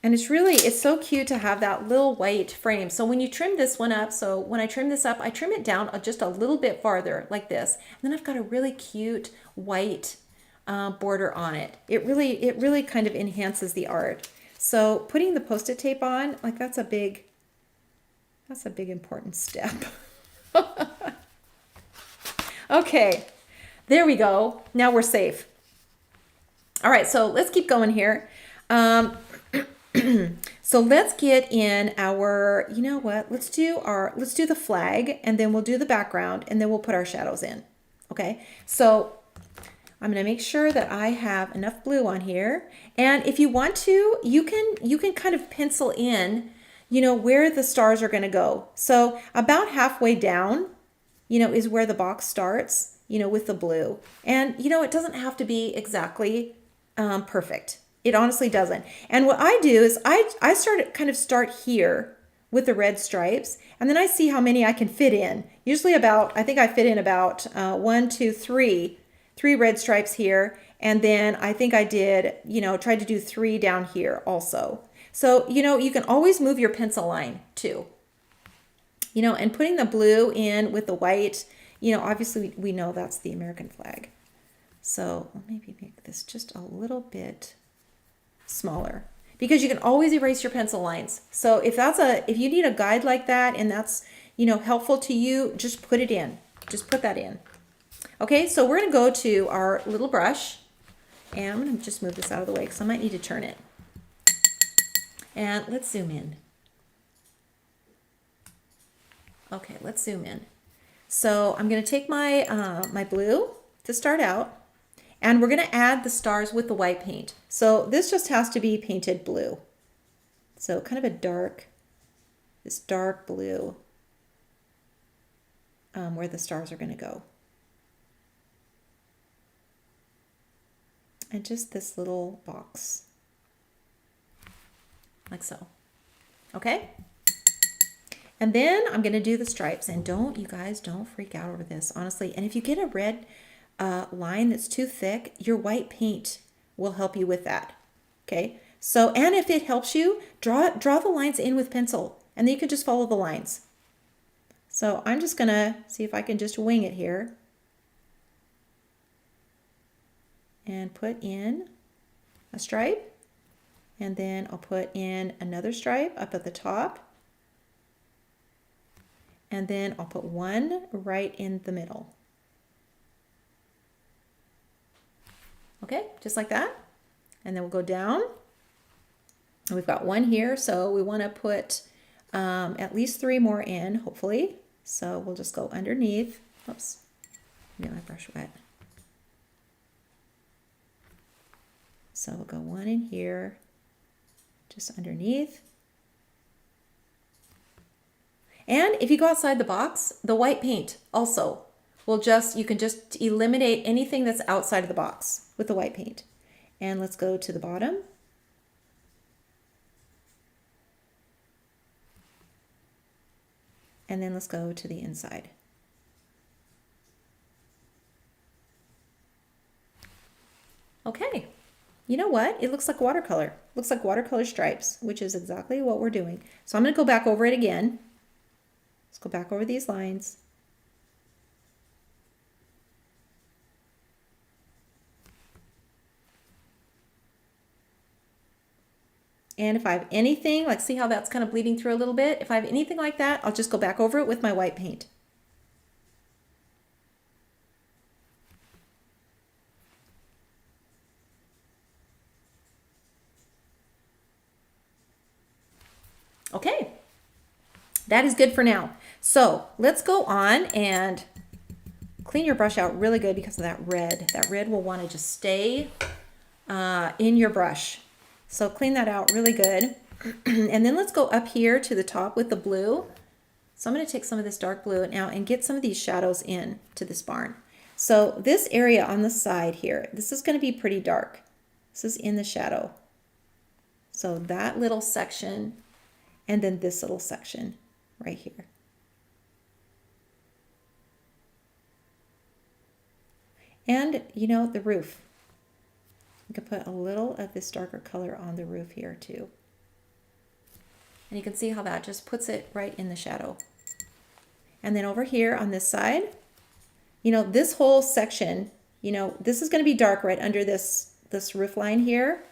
And it's so cute to have that little white frame. So when you trim this one up, so when I trim this up, I trim it down just a little bit farther like this. And then I've got a really cute white border on it. It really kind of enhances the art. So putting the Post-it tape on, like that's a big important step. Okay, there we go. Now we're safe. All right, so let's keep going here. So let's get in our, you know what, let's do the flag, and then we'll do the background, and then we'll put our shadows in. Okay, so I'm going to make sure that I have enough blue on here. And if you want to, you can kind of pencil in, you know, where the stars are going to go. So about halfway down, you know, is where the box starts, you know, with the blue. And, you know, it doesn't have to be exactly perfect. It honestly doesn't. And what I do is I start here with the red stripes, and then I see how many I can fit in. Usually I think I fit in about 1, 2, 3 red stripes here, And then I think I did, tried to do 3 down here also. So, you can always move your pencil line too. And putting the blue in with the white, obviously we know that's the American flag. So I'll maybe make this just a little bit smaller because you can always erase your pencil lines. So if you need a guide like that and that's, helpful to you, just put it in. Just put that in. Okay, so we're gonna go to our little brush and I'm gonna just move this out of the way because I might need to turn it. And let's zoom in. Okay, let's zoom in. So I'm gonna take my, my blue to start out. And we're going to add the stars with the white paint. So this just has to be painted blue. So kind of this dark blue where the stars are going to go. And just this little box. Like so. Okay? And then I'm going to do the stripes. And you guys don't freak out over this, honestly. And if you get a red line that's too thick, your white paint will help you with that. Okay, so and if it helps you, draw the lines in with pencil and then you can just follow the lines. So I'm just gonna see if I can just wing it here and put in a stripe, and then I'll put in another stripe up at the top, and then I'll put one right in the middle. Okay, just like that. And then we'll go down. And we've got one here, so we want to put at least 3 more in, hopefully. So we'll just go underneath. Oops, get my brush wet. So we'll go 1 in here, just underneath. And if you go outside the box, the white paint also you can just eliminate anything that's outside of the box with the white paint. And let's go to the bottom. And then let's go to the inside. Okay, you know what? It looks like watercolor. Looks like watercolor stripes, which is exactly what we're doing. So I'm going to go back over it again. Let's go back over these lines. And if I have anything, like see how that's kind of bleeding through a little bit? If I have anything like that, I'll just go back over it with my white paint. Okay, that is good for now. So let's go on and clean your brush out really good because of that red. That red will want to just stay in your brush. So clean that out really good. And then let's go up here to the top with the blue. So I'm going to take some of this dark blue now and get some of these shadows in to this barn. So this area on the side here, this is going to be pretty dark. This is in the shadow. So that little section and then this little section right here. And the roof. You can put a little of this darker color on the roof here too. And you can see how that just puts it right in the shadow. And then over here on this side, this whole section, this is going to be dark right under this roof line here,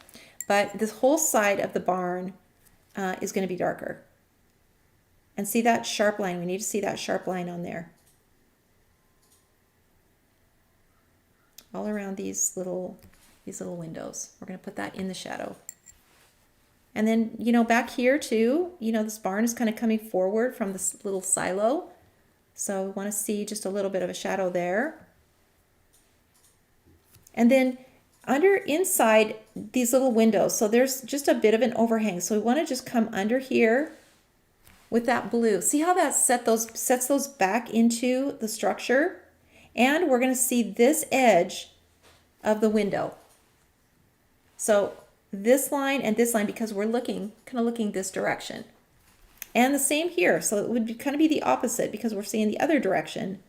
but this whole side of the barn is going to be darker. And see that sharp line? We need to see that sharp line on there. All around these little windows. We're going to put that in the shadow. And then, back here too, this barn is kind of coming forward from this little silo. So we want to see just a little bit of a shadow there. And then inside these little windows, so there's just a bit of an overhang. So we want to just come under here with that blue. See how that sets those back into the structure? And we're going to see this edge of the window. So this line and this line, because we're kind of looking this direction. And the same here. So it would kind of be the opposite because we're seeing the other direction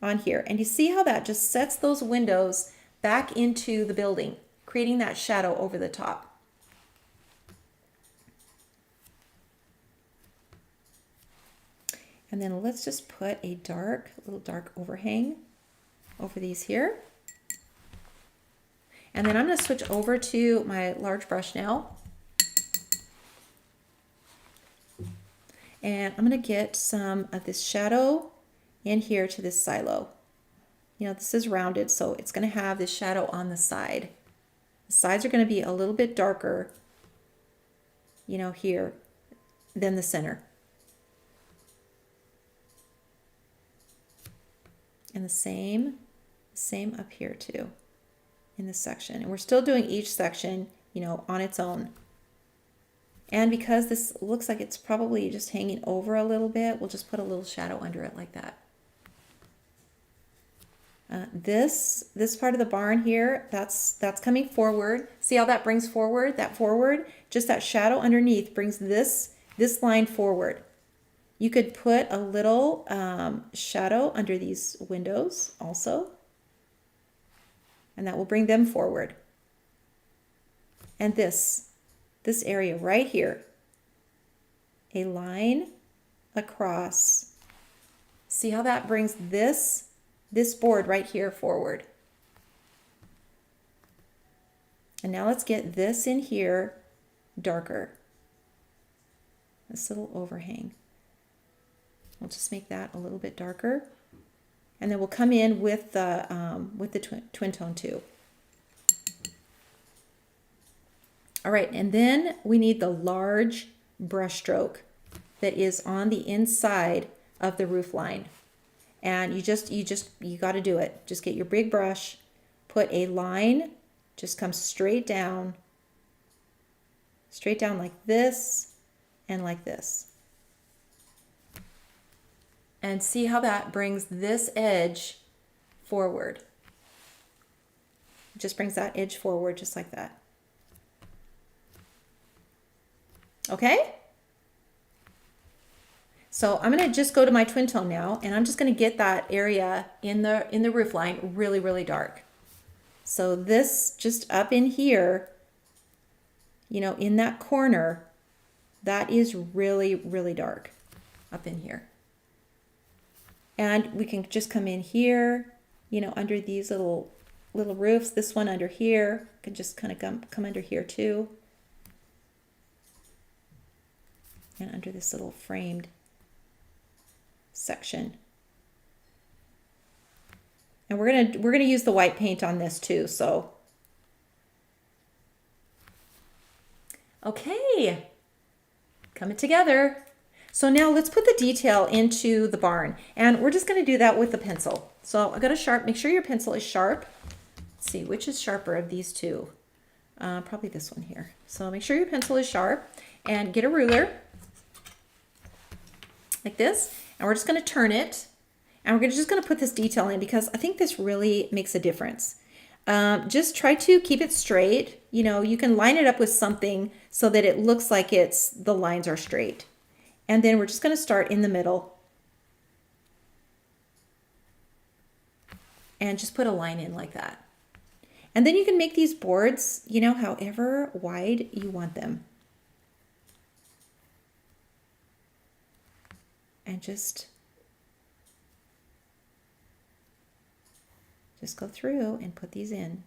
on here. And you see how that just sets those windows back into the building, creating that shadow over the top. And then let's just put a little dark overhang over these here. And then I'm going to switch over to my large brush now. And I'm going to get some of this shadow in here to this silo. You know, this is rounded, so it's going to have this shadow on the side. The sides are going to be a little bit darker, you know, here than the center. And the same up here too, in this section. And we're still doing each section, you know, on its own. And because this looks like it's probably just hanging over a little bit, we'll just put a little shadow under it like that. This part of the barn here, that's coming forward. See how that brings forward? That forward, just that shadow underneath brings this line forward. You could put a little shadow under these windows also, and that will bring them forward. And this area right here, a line across. See how that brings this board right here forward. And now let's get this in here darker. This little overhang. We'll just make that a little bit darker. And then we'll come in with the twin tone too. All right, and then we need the large brush stroke that is on the inside of the roof line. And you got to do it. Just get your big brush, put a line, just come straight down like this and like this. And see how that brings this edge forward. It just brings that edge forward just like that. Okay? So I'm going to just go to my twin tone now, and I'm just going to get that area in the roof line really, really dark. So this just up in here, you know, in that corner, that is really, really dark up in here. And we can just come in here, you know, under these little roofs. This one under here can just kind of come under here too. And under this little framed section. And we're gonna use the white paint on this too, so. Okay, coming together. So now let's put the detail into the barn, and we're just going to do that with the pencil. So I've got a make sure your pencil is sharp. Let's see, which is sharper of these two? Probably this one here. So make sure your pencil is sharp, and get a ruler like this, and we're just going to turn it, and we're just going to put this detail in because I think this really makes a difference. Just try to keep it straight. You know, you can line it up with something so that it looks like the lines are straight. And then we're just going to start in the middle and just put a line in like that. And then you can make these boards, you know, however wide you want them. And just go through and put these in.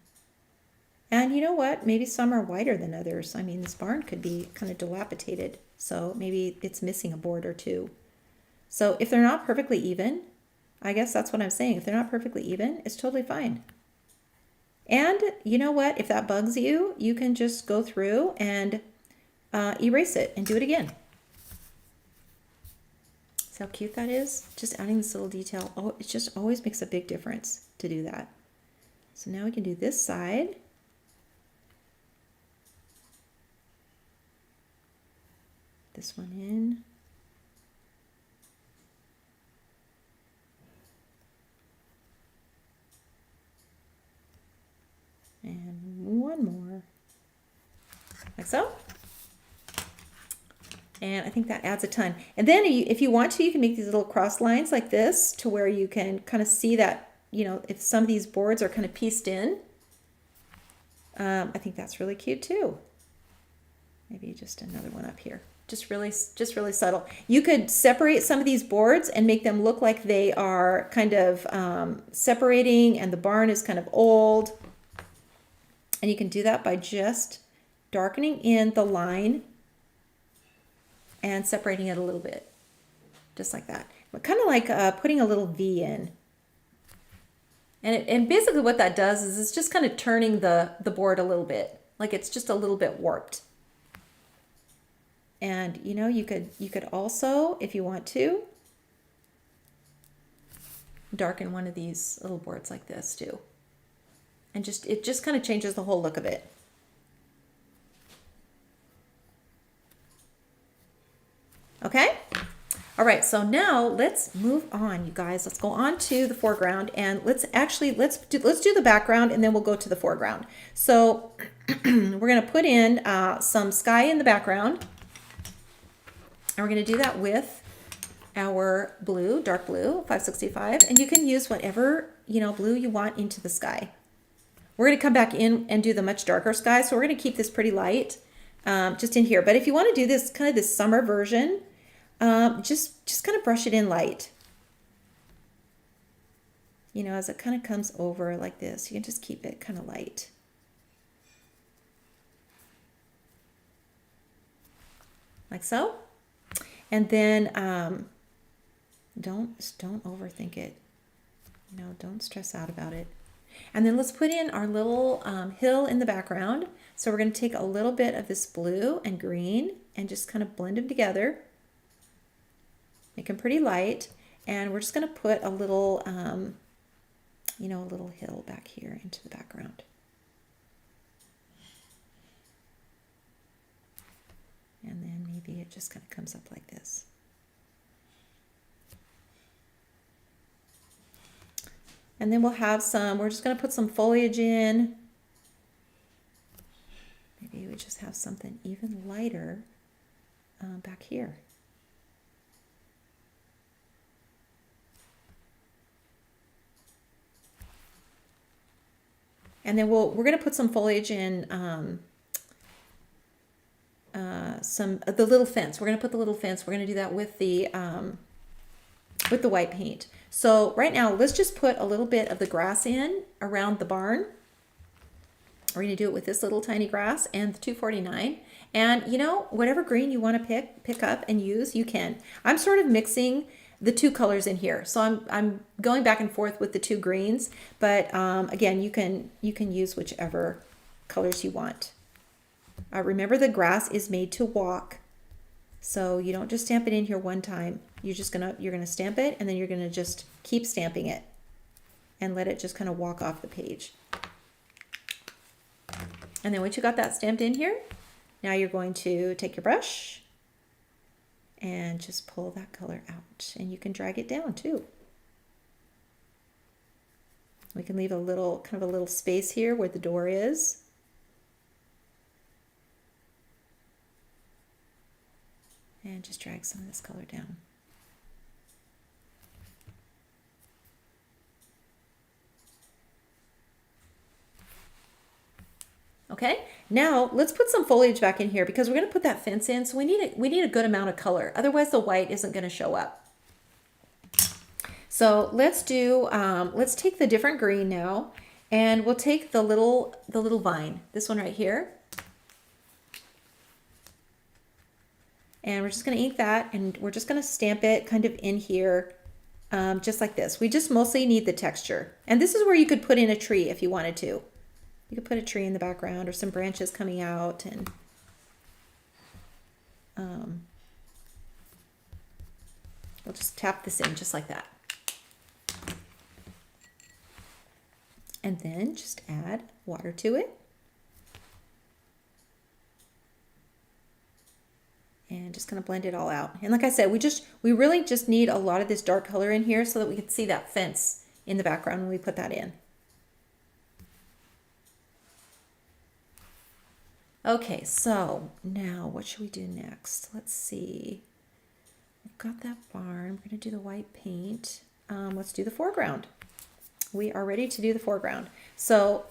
And you know what? Maybe some are wider than others. I mean, this barn could be kind of dilapidated, so maybe it's missing a board or two. So if they're not perfectly even, I guess that's what I'm saying. If they're not perfectly even, it's totally fine. And you know what? If that bugs you, you can just go through and erase it and do it again. See how cute that is? Just adding this little detail. Oh, it just always makes a big difference to do that. So now we can do this side. This one in. And one more, like so. And I think that adds a ton. And then if you want to, you can make these little cross lines like this to where you can kind of see that, you know, if some of these boards are kind of pieced in, I think that's really cute too. Maybe just another one up here. Just really subtle. You could separate some of these boards and make them look like they are kind of separating, and the barn is kind of old. And you can do that by just darkening in the line and separating it a little bit, just like that. But kind of like putting a little V in. And basically what that does is it's just kind of turning the board a little bit, like it's just a little bit warped. And you know, you could also, if you want to, darken one of these little boards like this too. And it just kind of changes the whole look of it. Okay? All right, so now let's move on, you guys. Let's go on to the foreground, and let's do the background, and then we'll go to the foreground. So we're gonna put in some sky in the background. And we're going to do that with our blue, dark blue, 565. And you can use whatever, blue you want into the sky. We're going to come back in and do the much darker sky. So we're going to keep this pretty light just in here. But if you want to do this kind of this summer version, just kind of brush it in light. As it kind of comes over like this, you can just keep it kind of light. Like so. And then don't overthink it. Don't stress out about it. And then let's put in our little hill in the background. So we're going to take a little bit of this blue and green and just kind of blend them together. Make them pretty light. And we're just going to put a little, a little hill back here into the background. And then maybe it just kind of comes up like this. And then we'll have we're just going to put some foliage in. Maybe we just have something even lighter back here. And then we're going to put some foliage in the little fence. We're going to put the little fence. We're going to do that with the white paint. So right now, let's just put a little bit of the grass in around the barn. We're going to do it with this little tiny grass and the 249. And whatever green you want to pick up and use, you can. I'm sort of mixing the two colors in here. So I'm going back and forth with the two greens, but again, you can use whichever colors you want. Remember, the grass is made to walk, so you don't just stamp it in here one time. You're gonna stamp it, and then you're gonna just keep stamping it and let it just kind of walk off the page. And then once you got that stamped in here, now you're going to take your brush and just pull that color out, and you can drag it down too. We can leave a little space here where the door is. And just drag some of this color down. Okay, now let's put some foliage back in here because we're going to put that fence in, so we need a good amount of color. Otherwise, the white isn't going to show up. So let's take the different green now, and we'll take the little vine, this one right here. And we're just going to ink that, and we're just going to stamp it kind of in here, just like this. We just mostly need the texture. And this is where you could put in a tree if you wanted to. You could put a tree in the background or some branches coming out, and we'll just tap this in just like that. And then just add water to it. And just kind of blend it all out. And like I said, we really just need a lot of this dark color in here so that we can see that fence in the background when we put that in. Okay, so now what should we do next? Let's see. We've got that barn. We're going to do the white paint. Let's do the foreground. We are ready to do the foreground. So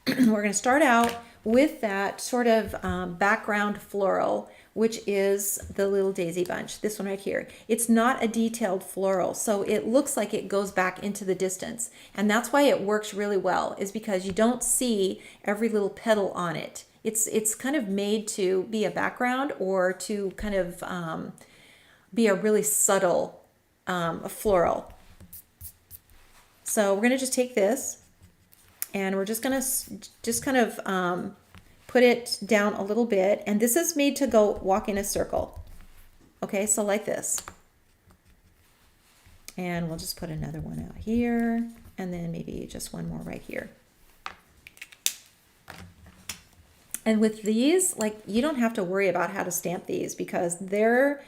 we're going to start out with that sort of background floral, which is the little daisy bunch, this one right here. It's not a detailed floral, so it looks like it goes back into the distance. And that's why it works really well, is because you don't see every little petal on it. It's kind of made to be a background or to kind of be a really subtle floral. So we're gonna just take this and we're just gonna kind of put it down a little bit. And this is made to go walk in a circle. Okay, so like this. And we'll just put another one out here, and then maybe just one more right here. And with these, like, you don't have to worry about how to stamp these because they're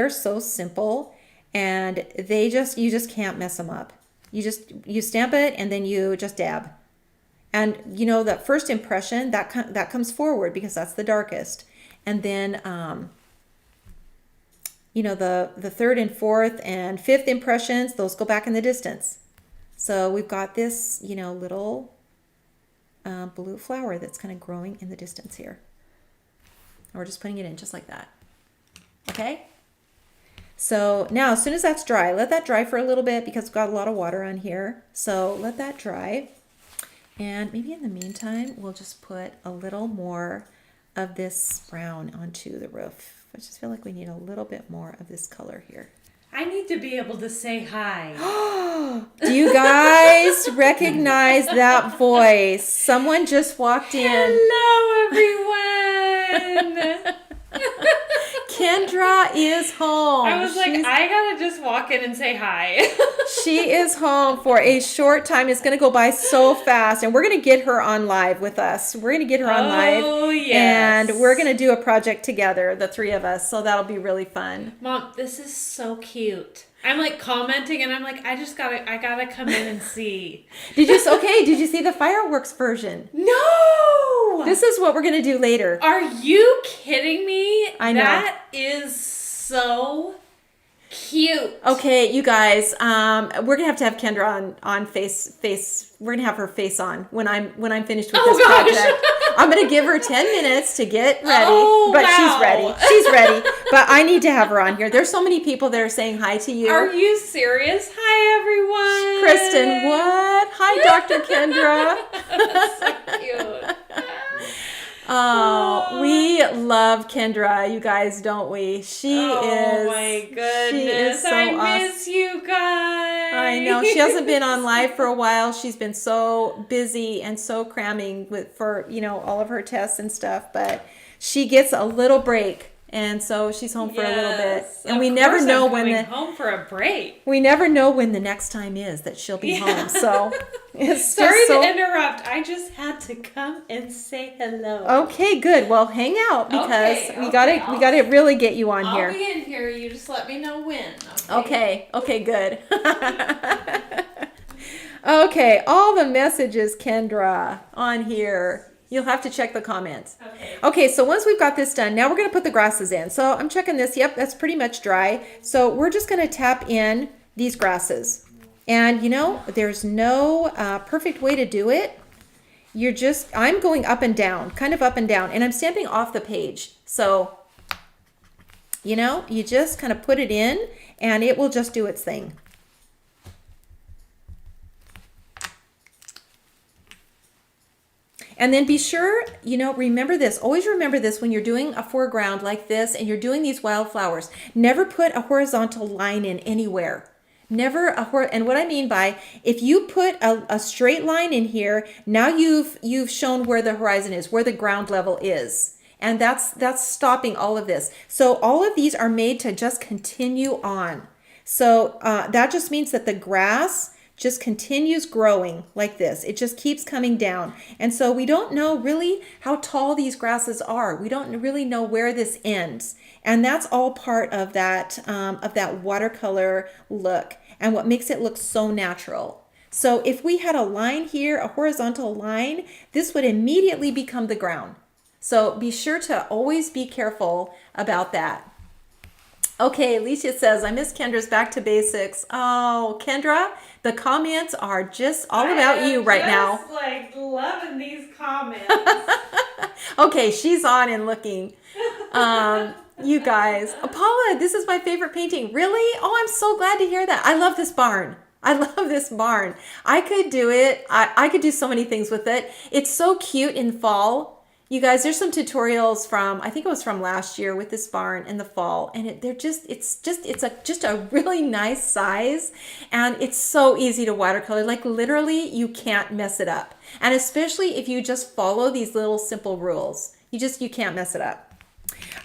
so simple, and you just can't mess them up. You stamp it and then you just dab. And you know, that first impression that comes forward because that's the darkest. And then you know, the third and fourth and fifth impressions, those go back in the distance. So we've got this, you know, little blue flower that's kind of growing in the distance here. And we're just putting it in just like that. Okay? So now as soon as that's dry, let that dry for a little bit because we've got a lot of water on here. So let that dry. And maybe in the meantime, we'll just put a little more of this brown onto the roof. I just feel like we need a little bit more of this color here. I need to be able to say hi. Do you guys recognize that voice? Someone just walked in. Hello, everyone. Kendra is home. I was like, I gotta just walk in and say hi. She is home for a short time. It's going to go by so fast. And we're going to get her on live with us. We're going to get her on live. Oh, yes. And we're going to do a project together, the three of us. So that'll be really fun. Mom, this is so cute. I'm like commenting and I'm like, I gotta come in and see. Did you see the fireworks version? No! This is what we're going to do later. Are you kidding me? I know. That is so cute. Okay, you guys, we're gonna have to have Kendra on face. We're gonna have her face on when I'm finished with this project. I'm gonna give her 10 minutes to get ready, but wow. She's ready. She's ready. But I need to have her on here. There's so many people that are saying hi to you. Are you serious? Hi, everyone. Kristen, what? Hi, Dr. Kendra. That's so cute. Oh, we love Kendra, you guys, don't we? Oh my goodness. She is so I miss you guys. I know. She hasn't been on live for a while. She's been so busy and so cramming for, you know, all of her tests and stuff, but she gets a little break. And so she's home for a little bit. And we never know when home for a break. We never know when the next time is that she'll be home. So it's sorry to interrupt. I just had to come and say hello. Okay, good. Well, hang out because we gotta really get you on here. I'll be in here. You just let me know when. Okay, good. Okay, all the messages, Kendra, on here. You'll have to check the comments. Okay, so once we've got this done, now we're going to put the grasses in. So I'm checking this. Yep, that's pretty much dry. So we're just going to tap in these grasses. And, you know, there's no perfect way to do it. I'm going up and down, kind of up and down. And I'm stamping off the page. So, you know, you just kind of put it in and it will just do its thing. And then be sure, you know, remember this. Always remember this when you're doing a foreground like this and you're doing these wildflowers. Never put a horizontal line in anywhere. Never and what I mean by, if you put a straight line in here, now you've shown where the horizon is, where the ground level is. And that's stopping all of this. So all of these are made to just continue on. So that just means that the grass just continues growing like this. It just keeps coming down. And so we don't know really how tall these grasses are. We don't really know where this ends. And that's all part of that watercolor look and what makes it look so natural. So if we had a line here, a horizontal line, this would immediately become the ground. So be sure to always be careful about that. Okay, Alicia says, I miss Kendra's back to basics. Oh, Kendra, the comments are just all about you right now. Just like loving these comments. Okay, she's on and looking. You guys. Paula, this is my favorite painting. Really? Oh, I'm so glad to hear that. I love this barn. I love this barn. I could do it. I could do so many things with it. It's so cute in fall. You guys, there's some tutorials from, I think it was from last year with this barn in the fall, and it's a really nice size, and it's so easy to watercolor. Like literally, you can't mess it up. And especially if you just follow these little simple rules, you can't mess it up.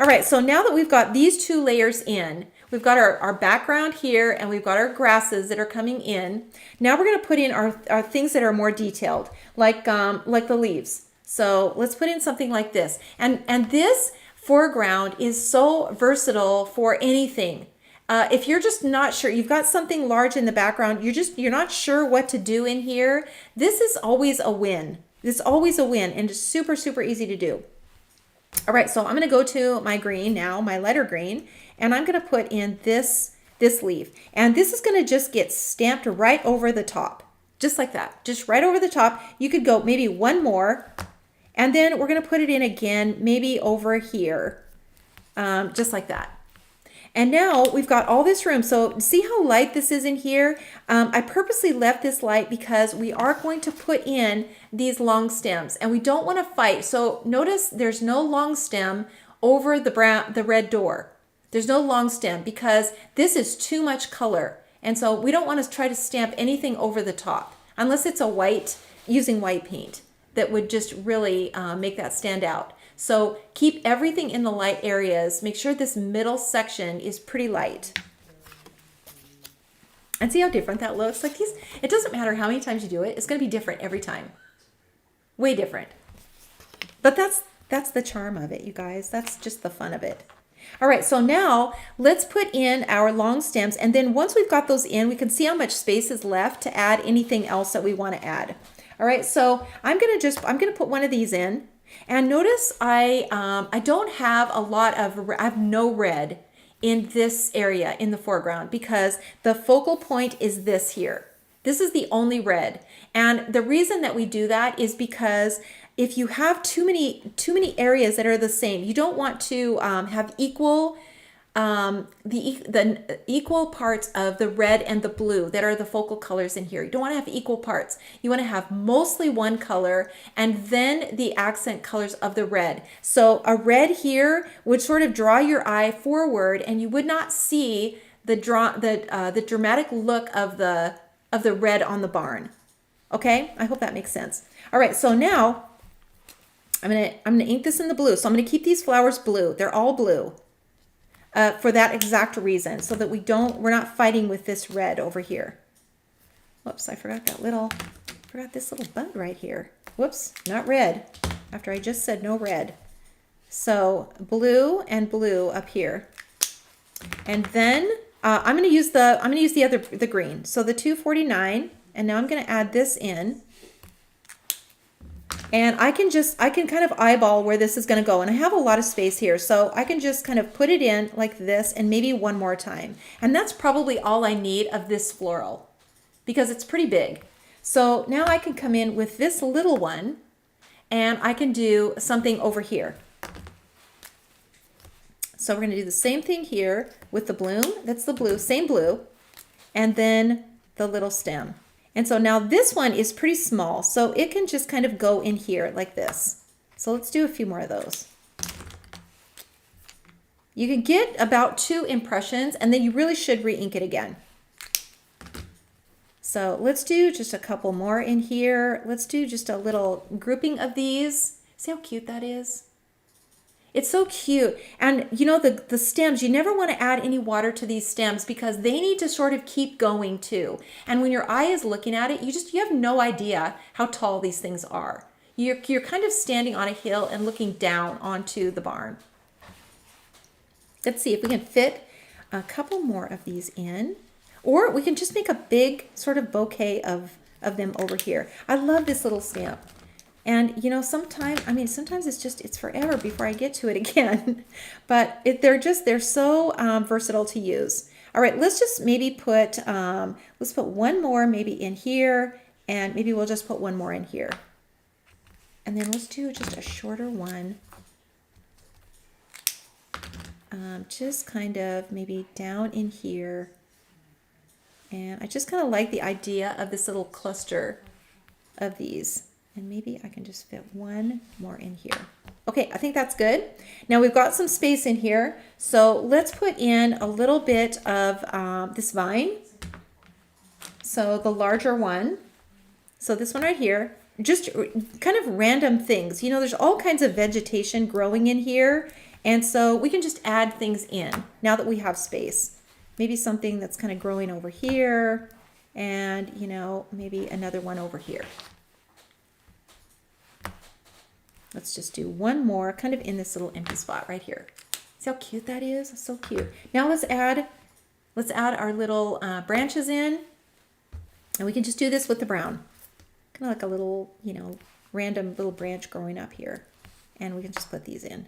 All right, so now that we've got these two layers in, we've got our background here and we've got our grasses that are coming in. Now we're gonna put in our things that are more detailed, like the leaves. So let's put in something like this. And this foreground is so versatile for anything. If you're just not sure, you've got something large in the background, you're not sure what to do in here, this is always a win. It's always a win, and it's super, super easy to do. All right, so I'm going to go to my green now, my lighter green, and I'm going to put in this leaf. And this is going to just get stamped right over the top, just like that, just right over the top. You could go maybe one more, and then we're going to put it in again, maybe over here, just like that. And now we've got all this room. So see how light this is in here? I purposely left this light because we are going to put in these long stems and we don't want to fight. So notice there's no long stem over the red door. There's no long stem because this is too much color. And so we don't want to try to stamp anything over the top unless it's a white, using white paint that would just really make that stand out. So keep everything in the light areas. Make sure this middle section is pretty light. And see how different that looks? Like these, it doesn't matter how many times you do it, it's gonna be different every time. Way different. But that's the charm of it, you guys. That's just the fun of it. All right, so now let's put in our long stems, and then once we've got those in, we can see how much space is left to add anything else that we want to add. All right, so I'm gonna put one of these in. And notice I don't have a lot of, I have no red in this area in the foreground because the focal point is this here. This is the only red. And the reason that we do that is because if you have too many areas that are the same, you don't want to have equal the equal parts of the red and the blue that are the focal colors in here. You don't want to have equal parts. You want to have mostly one color and then the accent colors of the red. So a red here would sort of draw your eye forward and you would not see the dramatic look of the red on the barn. Okay, I hope that makes sense. All right, so now I'm gonna ink this in the blue. So I'm gonna keep these flowers blue. They're all blue. For that exact reason, so that we're not fighting with this red over here. Whoops, I forgot this little bud right here. Whoops, not red, after I just said no red. So blue and blue up here. And then I'm gonna use the green. So the 249, and now I'm gonna add this in. And I can kind of eyeball where this is going to go. And I have a lot of space here. So I can just kind of put it in like this and maybe one more time. And that's probably all I need of this floral because it's pretty big. So now I can come in with this little one and I can do something over here. So we're going to do the same thing here with the bloom. That's the blue, same blue. And then the little stem. And so now this one is pretty small, so it can just kind of go in here like this. So let's do a few more of those. You can get about 2 impressions and then you really should re-ink it again. So let's do just a couple more in here. Let's do just a little grouping of these. See how cute that is? It's so cute. And you know, the stems, you never want to add any water to these stems because they need to sort of keep going too. And when your eye is looking at it, you have no idea how tall these things are. You're kind of standing on a hill and looking down onto the barn. Let's see if we can fit a couple more of these in. Or we can just make a big sort of bouquet of them over here. I love this little stamp. And sometimes it's forever before I get to it again. But they're so versatile to use. All right, let's just maybe let's put one more maybe in here, and maybe we'll just put one more in here. And then let's do just a shorter one. Just kind of maybe down in here. And I just kind of like the idea of this little cluster of these. And maybe I can just fit one more in here. Okay, I think that's good. Now we've got some space in here. So let's put in a little bit of this vine. So the larger one. So this one right here. Just kind of random things. There's all kinds of vegetation growing in here. And so we can just add things in now that we have space. Maybe something that's kind of growing over here, and maybe another one over here. Let's just do one more kind of in this little empty spot right here. See how cute that is? It's so cute. Now let's add our little branches in, and we can just do this with the brown. Kind of like a little, random little branch growing up here. And we can just put these in.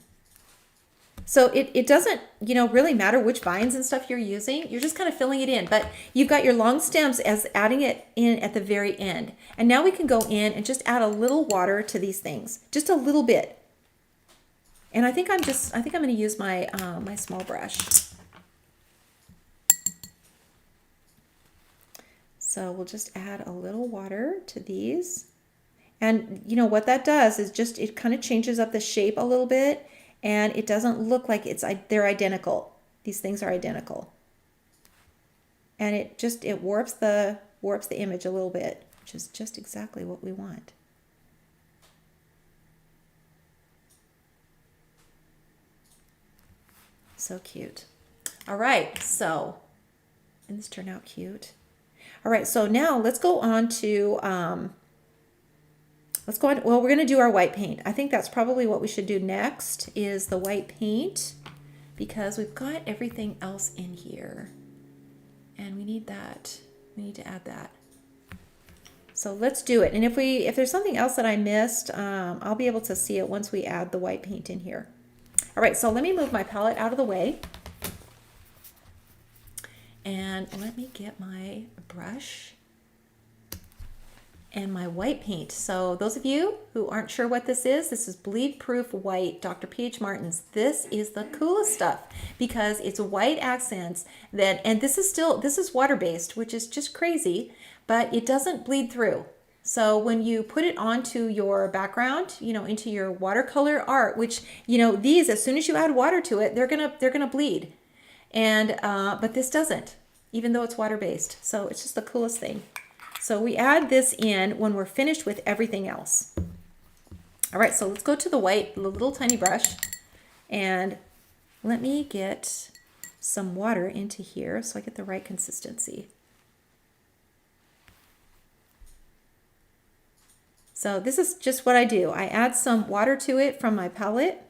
So it doesn't, really matter which vines and stuff you're using. You're just kind of filling it in. But you've got your long stems as adding it in at the very end. And now we can go in and just add a little water to these things. Just a little bit. And I think I'm going to use my my small brush. So we'll just add a little water to these. And what that does is it kind of changes up the shape a little bit, and it doesn't look like they're identical. These things are identical. And it warps the image a little bit, which is just exactly what we want. So cute. All right, so, and this turned out cute. All right, so now let's go on to, well, we're going to do our white paint. I think that's probably what we should do next is the white paint, because we've got everything else in here. And we need that. We need to add that. So let's do it. And if there's something else that I missed, I'll be able to see it once we add the white paint in here. All right, so let me move my palette out of the way. And let me get my brush and my white paint. So those of you who aren't sure what this is Bleed Proof White, Dr. P.H. Martin's. This is the coolest stuff because it's white accents and this is water-based, which is just crazy, but it doesn't bleed through. So when you put it onto your background, into your watercolor art, which, these, as soon as you add water to it, they're gonna bleed. And but this doesn't, even though it's water-based. So it's just the coolest thing. So we add this in when we're finished with everything else. All right, so let's go to the little tiny brush, and let me get some water into here so I get the right consistency. So this is just what I do. I add some water to it from my palette.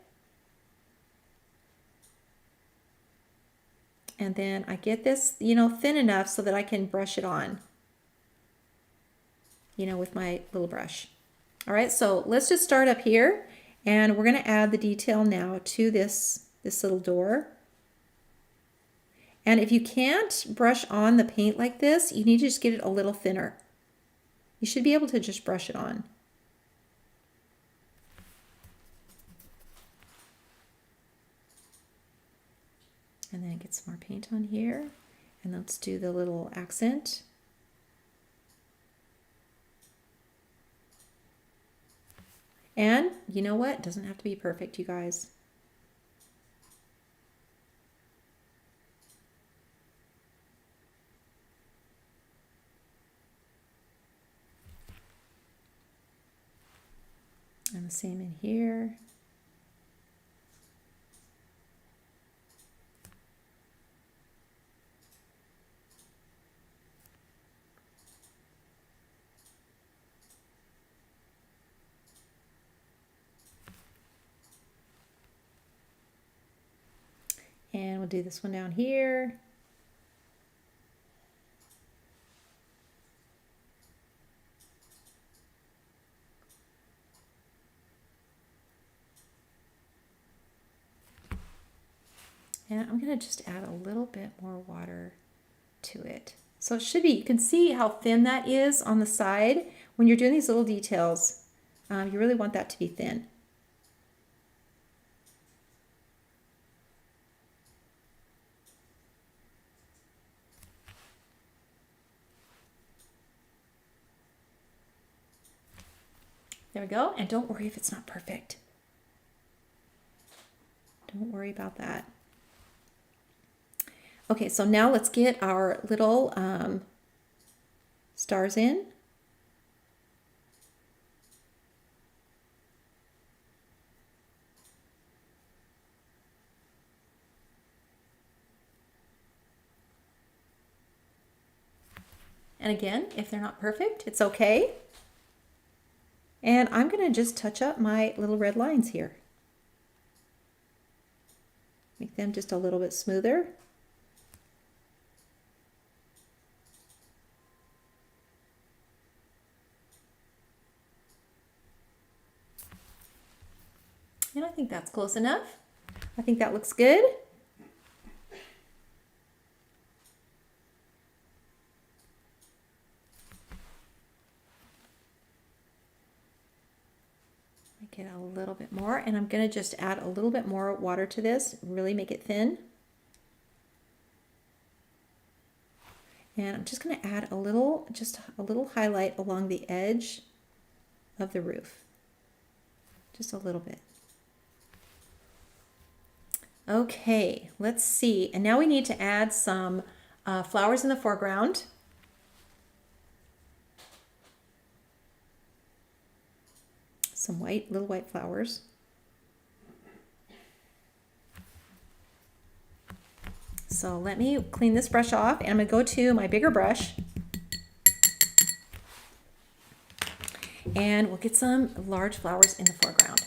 And then I get this, thin enough so that I can brush it on, with my little brush. All right, so let's just start up here, and we're going to add the detail now to this little door. And if you can't brush on the paint like this, you need to just get it a little thinner. You should be able to just brush it on. And then get some more paint on here. And let's do the little accent. And you know what? It doesn't have to be perfect, you guys. And the same in here. And we'll do this one down here. going to just add a little bit more water to it. So it should be, you can see how thin that is on the side. When you're doing these little details, you really want that to be thin. There we go. And don't worry if it's not perfect. Don't worry about that. Okay, so now let's get our little stars in. And again, if they're not perfect, it's okay. And I'm going to just touch up my little red lines here. Make them just a little bit smoother. And I think that's close enough. I think that looks good. Get a little bit more, and I'm going to just add a little bit more water to this, really make it thin. And I'm just going to add a little, just a little highlight along the edge of the roof. Just a little bit. Okay, let's see. And now we need to add some flowers in the foreground. Some little white flowers. So let me clean this brush off, and I'm going to go to my bigger brush. And we'll get some large flowers in the foreground.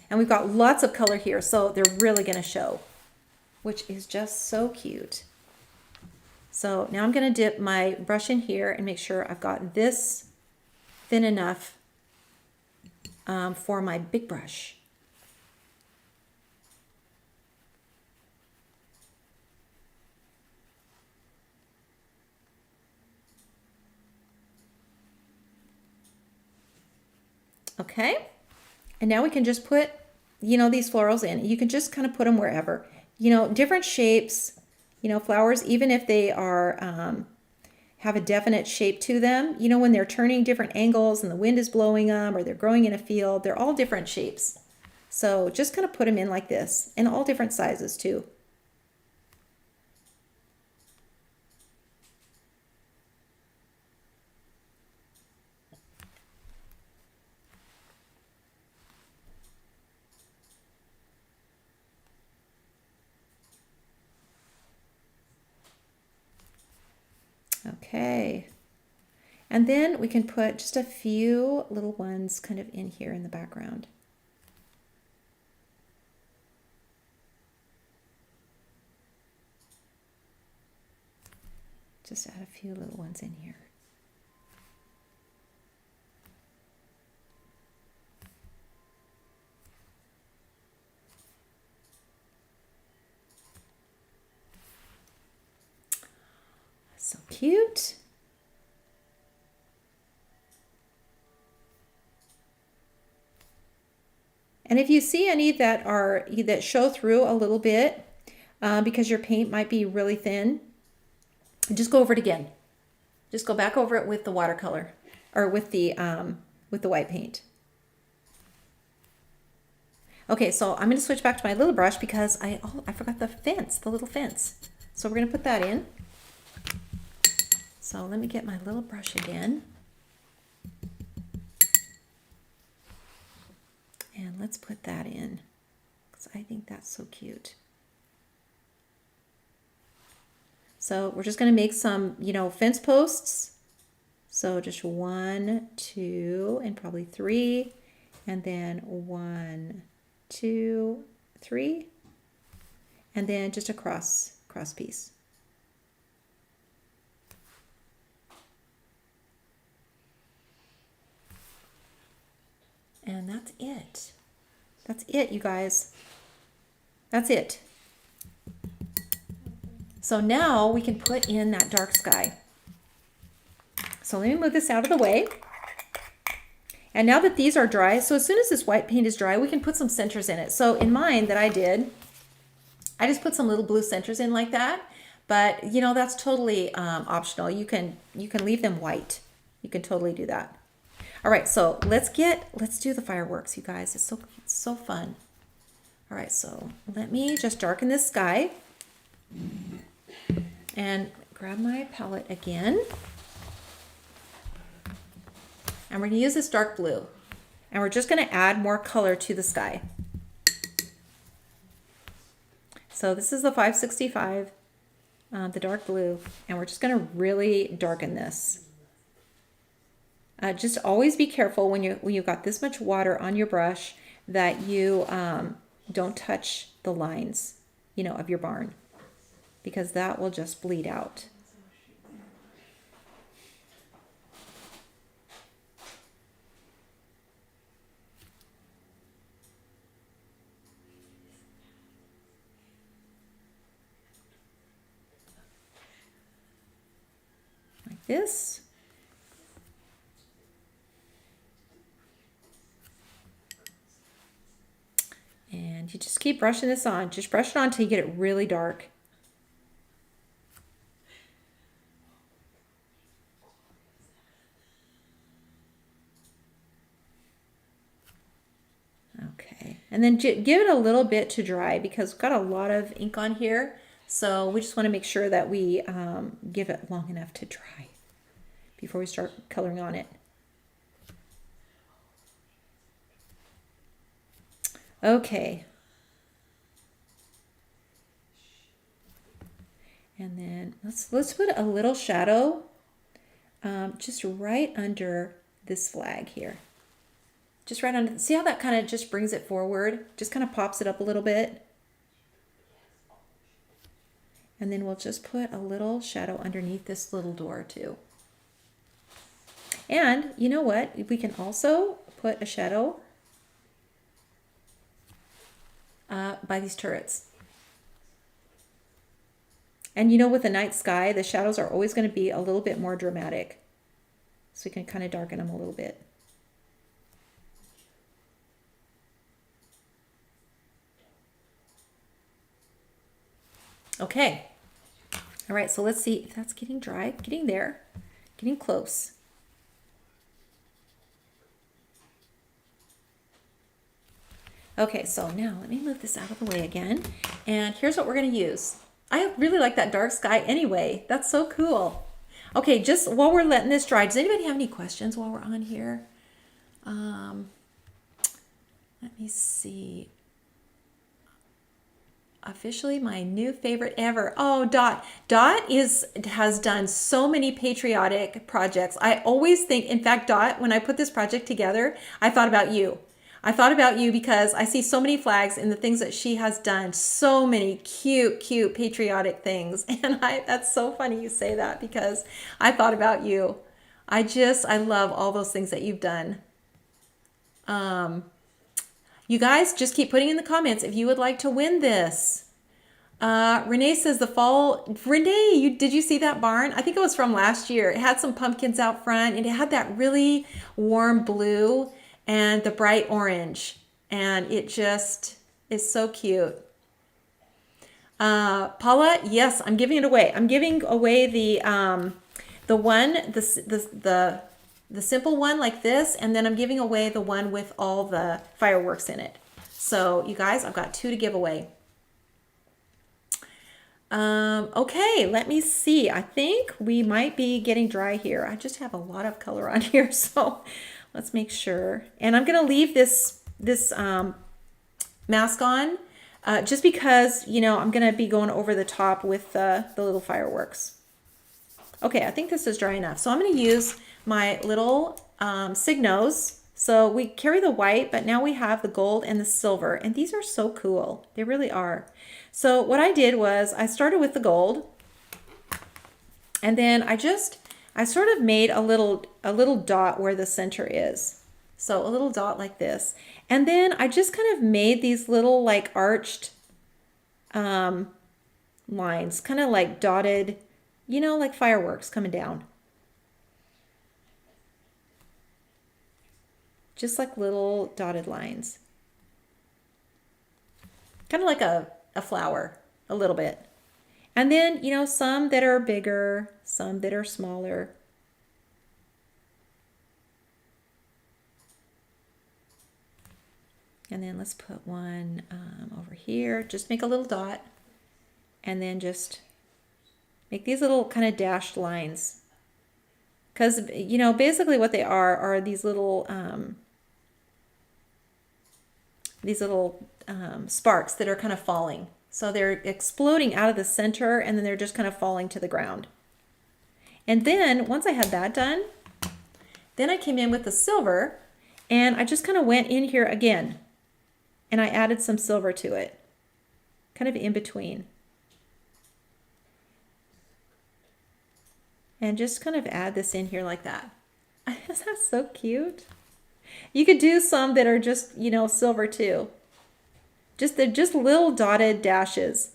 And we've got lots of color here, so they're really going to show, which is just so cute. So now I'm going to dip my brush in here and make sure I've got this thin enough for my big brush. Okay, and now we can just put, these florals in. You can just kind of put them wherever. Different shapes, flowers, even if they are have a definite shape to them, when they're turning different angles and the wind is blowing them or they're growing in a field, they're all different shapes. So just kind of put them in like this, and all different sizes too. Okay, and then we can put just a few little ones kind of in here in the background. Just add a few little ones in here. So cute. And if you see any that show through a little bit because your paint might be really thin, just go over it again. Just go back over it with the watercolor or with the white paint. Okay, so I'm going to switch back to my little brush because I forgot the little fence. So we're going to put that in. So let me get my little brush again. And let's put that in because I think that's so cute. So we're just going to make some, fence posts. So just 1, 2, and probably 3. And then 1, 2, 3. And then just a cross piece. And that's it. That's it, you guys. That's it. So now we can put in that dark sky. So let me move this out of the way. And now that these are dry, so as soon as this white paint is dry, we can put some centers in it. So in mine that I did, I just put some little blue centers in like that. But you know, that's totally optional. You can leave them white. You can totally do that. All right, so let's do the fireworks, you guys. It's so fun. All right, so let me just darken this sky and grab my palette again. And we're gonna use this dark blue. And we're just gonna add more color to the sky. So this is the 565, the dark blue, and we're just gonna really darken this. Just always be careful when you've got this much water on your brush that you don't touch the lines, you know, of your barn, because that will just bleed out. Like this. And you just keep brushing this on. Just brush it on until you get it really dark. Okay, and then give it a little bit to dry because we've got a lot of ink on here. So we just want to make sure that we give it long enough to dry before we start coloring on it. Okay. And then let's put a little shadow just right under this flag here. Just right under, see how that kind of just brings it forward? Just kind of pops it up a little bit. And then we'll just put a little shadow underneath this little door too. And you know what? We can also put a shadow by these turrets. And you know, with the night sky, the shadows are always going to be a little bit more dramatic. So we can kind of darken them a little bit. Okay. All right, so let's see if that's getting dry. Getting there. Getting close. Okay, so now let me move this out of the way again. And here's what we're going to use. I really like that dark sky anyway. That's so cool. Okay, just while we're letting this dry, does anybody have any questions while we're on here? Let me see. Officially my new favorite ever. Oh, Dot. Dot has done so many patriotic projects. I always think, in fact, Dot, when I put this project together, I thought about you. I thought about you because I see so many flags in the things that she has done. So many cute, cute patriotic things. And that's so funny you say that because I thought about you. I love all those things that you've done. You guys just keep putting in the comments if you would like to win this. Renee says the fall. Renee, did you see that barn? I think it was from last year. It had some pumpkins out front and it had that really warm blue and the bright orange. And it just is so cute. Paula, yes, I'm giving it away. I'm giving away the simple one like this, and then I'm giving away the one with all the fireworks in it. So you guys, I've got 2 to give away. Okay, let me see. I think we might be getting dry here. I just have a lot of color on here, so let's make sure. And I'm gonna leave this mask on just because, you know, I'm gonna be going over the top with the little fireworks. Okay, I think this is dry enough. So I'm gonna use my little Signos. So we carry the white, but now we have the gold and the silver, and these are so cool. They really are. So what I did was I started with the gold, and then I sort of made a little dot where the center is. So a little dot like this. And then I just kind of made these little like arched lines, kind of like dotted, you know, like fireworks coming down. Just like little dotted lines. Kind of like a flower, a little bit. And then, you know, some that are bigger, some that are smaller. And then let's put one over here. Just make a little dot. And then just make these little kind of dashed lines. Because, you know, basically what they are these little sparks that are kind of falling. So they're exploding out of the center and then they're just kind of falling to the ground. And then once I had that done, then I came in with the silver and I just kind of went in here again and I added some silver to it, kind of in between. And just kind of add this in here like that. Isn't that so cute? You could do some that are just, you know, silver too. They're just little dotted dashes.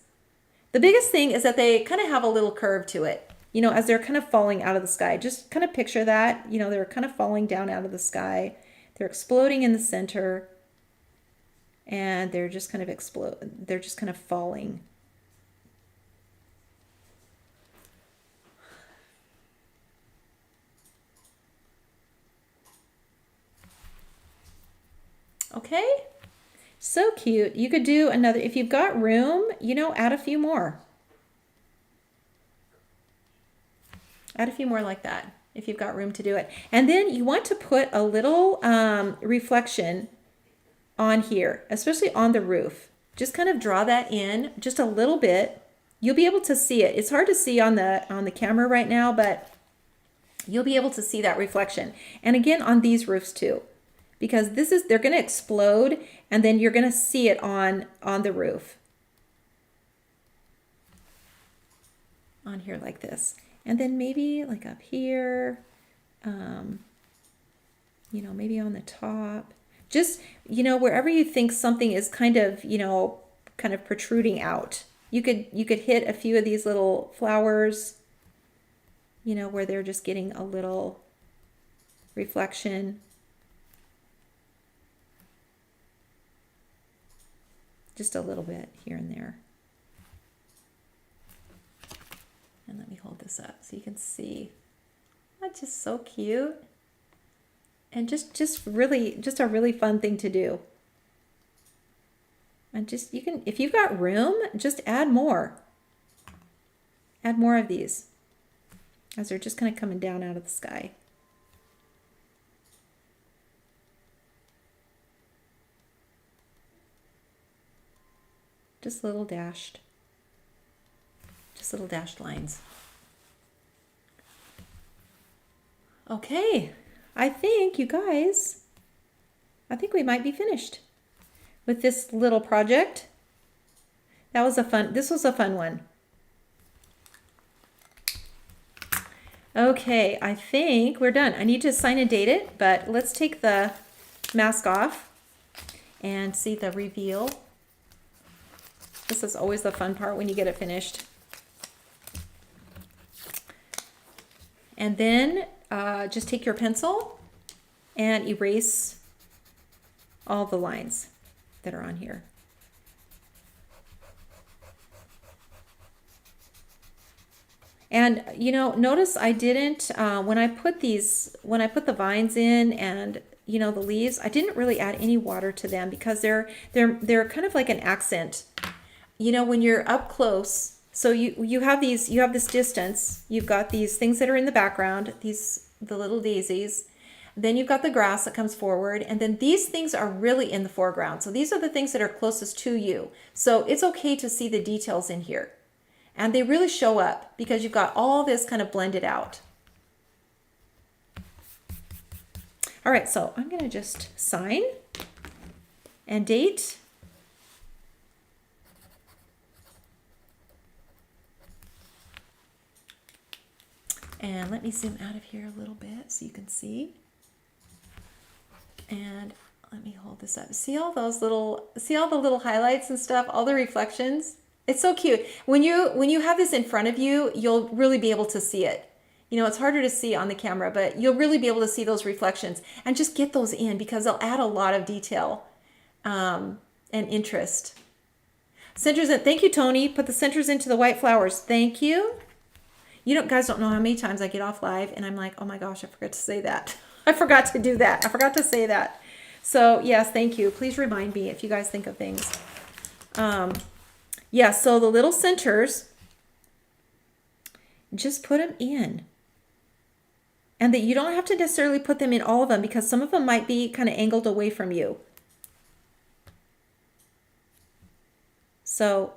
The biggest thing is that they kind of have a little curve to it, you know, as they're kind of falling out of the sky. Just kind of picture that, you know, they're kind of falling down out of the sky. They're exploding in the center and they're just kind of they're just kind of falling. Okay, so cute. You could do another, if you've got room, you know, add a few more. Add a few more like that, if you've got room to do it. And then you want to put a little reflection on here, especially on the roof. Just kind of draw that in just a little bit. You'll be able to see it. It's hard to see on the camera right now, but you'll be able to see that reflection. And again, on these roofs too. Because they're going to explode and then you're going to see it on the roof. On here like this. And then maybe like up here, you know, maybe on the top. Just, you know, wherever you think something is kind of, you know, kind of protruding out. You could hit a few of these little flowers, you know, where they're just getting a little reflection. Just a little bit here and there. And let me hold this up so you can see. That's just so cute. And just a really fun thing to do. And just, you can, if you've got room, just add more. Add more of these as they're just kind of coming down out of the sky. Just little dashed lines. Okay, I think you guys, we might be finished with this little project. This was a fun one. Okay, I think we're done. I need to sign and date it, but let's take the mask off and see the reveal. This is always the fun part when you get it finished. And then just take your pencil and erase all the lines that are on here. And you know, notice I didn't when I put the vines in and you know the leaves, I didn't really add any water to them because they're kind of like an accent. You know, when you're up close, so you have this distance, you've got these things that are in the background, the little daisies, then you've got the grass that comes forward, and then these things are really in the foreground. So these are the things that are closest to you. So it's okay to see the details in here. And they really show up because you've got all this kind of blended out. All right, so I'm gonna just sign and date. And let me zoom out of here a little bit so you can see. And let me hold this up. See all the little highlights and stuff, all the reflections? It's so cute. When you have this in front of you, you'll really be able to see it. You know, it's harder to see on the camera, but you'll really be able to see those reflections and just get those in because they'll add a lot of detail and interest. Centers in. Thank you, Tony. Put the centers into the white flowers. Thank you. You guys don't know how many times I get off live and I'm like, oh my gosh, I forgot to say that. I forgot to do that. I forgot to say that. So yes, thank you. Please remind me if you guys think of things. Yeah, so the little centers, just put them in. And that you don't have to necessarily put them in all of them because some of them might be kind of angled away from you. So,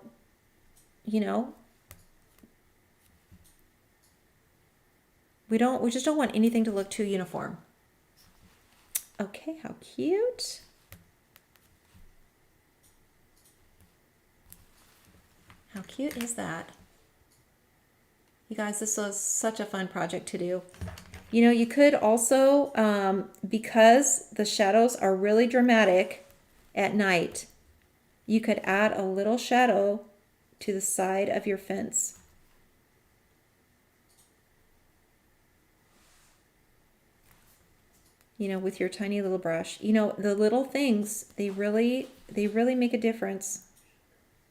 you know, we just don't want anything to look too uniform. Okay, how cute. How cute is that? You guys, this was such a fun project to do. You know, you could also, because the shadows are really dramatic at night, you could add a little shadow to the side of your fence. You know, with your tiny little brush. You know, the little things, they really make a difference.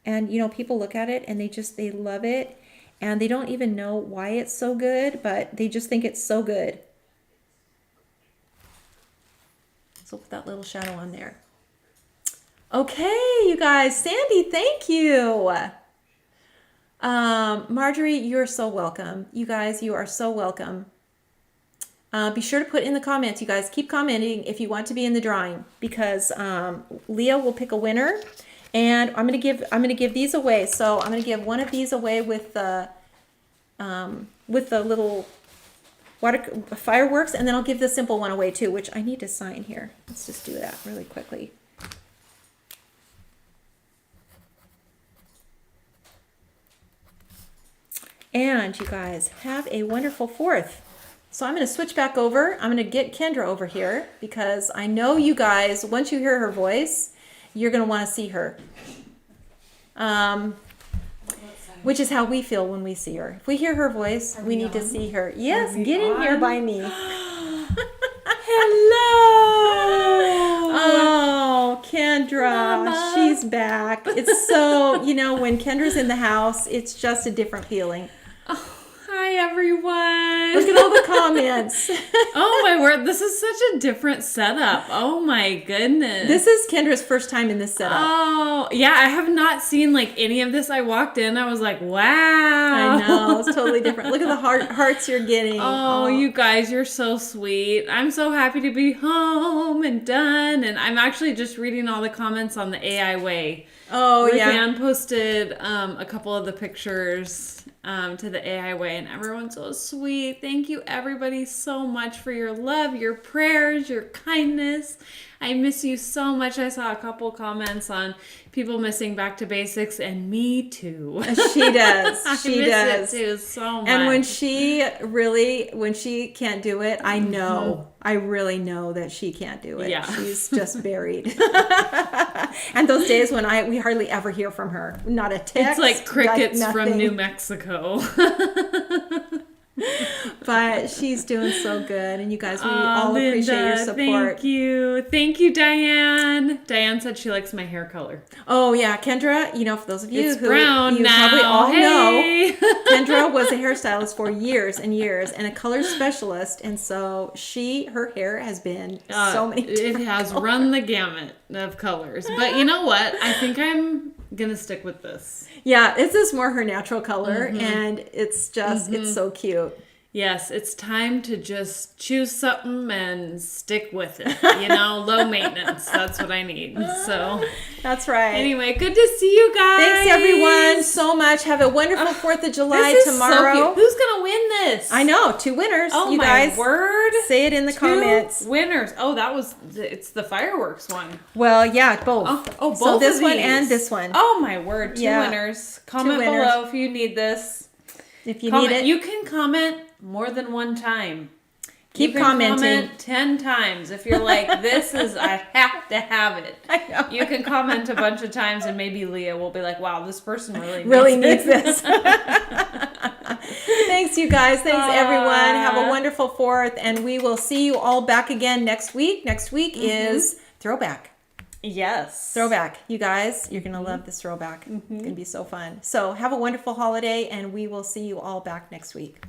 And, you know, people look at it and they love it. And they don't even know why it's so good, but they just think it's so good. So put that little shadow on there. Okay, you guys. Sandy, thank you. Marjorie, you're so welcome. You guys, you are so welcome. Be sure to put in the comments, you guys. Keep commenting if you want to be in the drawing because Leah will pick a winner. And I'm gonna give these away. So I'm gonna give one of these away with the little fireworks, and then I'll give the simple one away too, which I need to sign here. Let's just do that really quickly. And you guys have a wonderful 4th. So I'm going to switch back over. I'm going to get Kendra over here because I know you guys, once you hear her voice, you're going to want to see her. Which is how we feel when we see her. If we hear her voice, we need to see her. Yes, get in here by me. Hello. Oh, Kendra, Mama. She's back. It's so, you know, when Kendra's in the house, it's just a different feeling. Hi, everyone. Look at all the comments. Oh, my word. This is such a different setup. Oh, my goodness. This is Kendra's first time in this setup. Oh, yeah. I have not seen, like, any of this. I walked in. I was like, wow. I know. It's totally different. Look at the hearts you're getting. Oh, you guys, you're so sweet. I'm so happy to be home and done. And I'm actually just reading all the comments on the AI way. Oh, yeah. Ann posted a couple of the pictures to the AI way, and everyone's so sweet. Thank you, everybody, so much for your love, your prayers, your kindness. I miss you so much. I saw a couple comments on people missing back to basics, and me too. She does. She does. It too so much. And when she can't do it, I know. I really know that she can't do it. Yeah. She's just buried. And those days when we hardly ever hear from her. Not a text. It's like crickets from New Mexico. But she's doing so good, and you guys, we all appreciate your support. Thank you. Thank you, Diane. Diane said she likes my hair color. Oh, yeah. Kendra, you know, for those of you it's brown you now. Probably all know, Kendra was a hairstylist for years and years and a color specialist, and so her hair has been so many It has colors. run the gamut of colors. But you know what? I think I'm going to stick with this. Yeah, this is more her natural color, and it's just, it's so cute. Yes, it's time to just choose something and stick with it. You know, low maintenance. That's what I need. So that's right. Anyway, good to see you guys. Thanks, everyone, so much. Have a wonderful 4th of July tomorrow. So cute. Who's going to win this? I know. 2 winners. Oh, you guys, my word. Say it in the comments. 2 winners. Oh, it's the fireworks one. Well, yeah, both. Oh, both so this of one these. and this one. Oh, my word. 2 winners. Comment below if you need this. If you need it. You can comment more than one time. Keep you can commenting. Comment 10 times if you're like, this is, I have to have it. I know. You can comment a bunch of times and maybe Leah will be like, wow, this person Really needs needs this. Thanks, you guys. Thanks, everyone. Have a wonderful 4th, and we will see you all back again next week. Next week is Throwback. Yes. Throwback. You guys, you're going to love this throwback. It's going to be so fun. So have a wonderful holiday, and we will see you all back next week.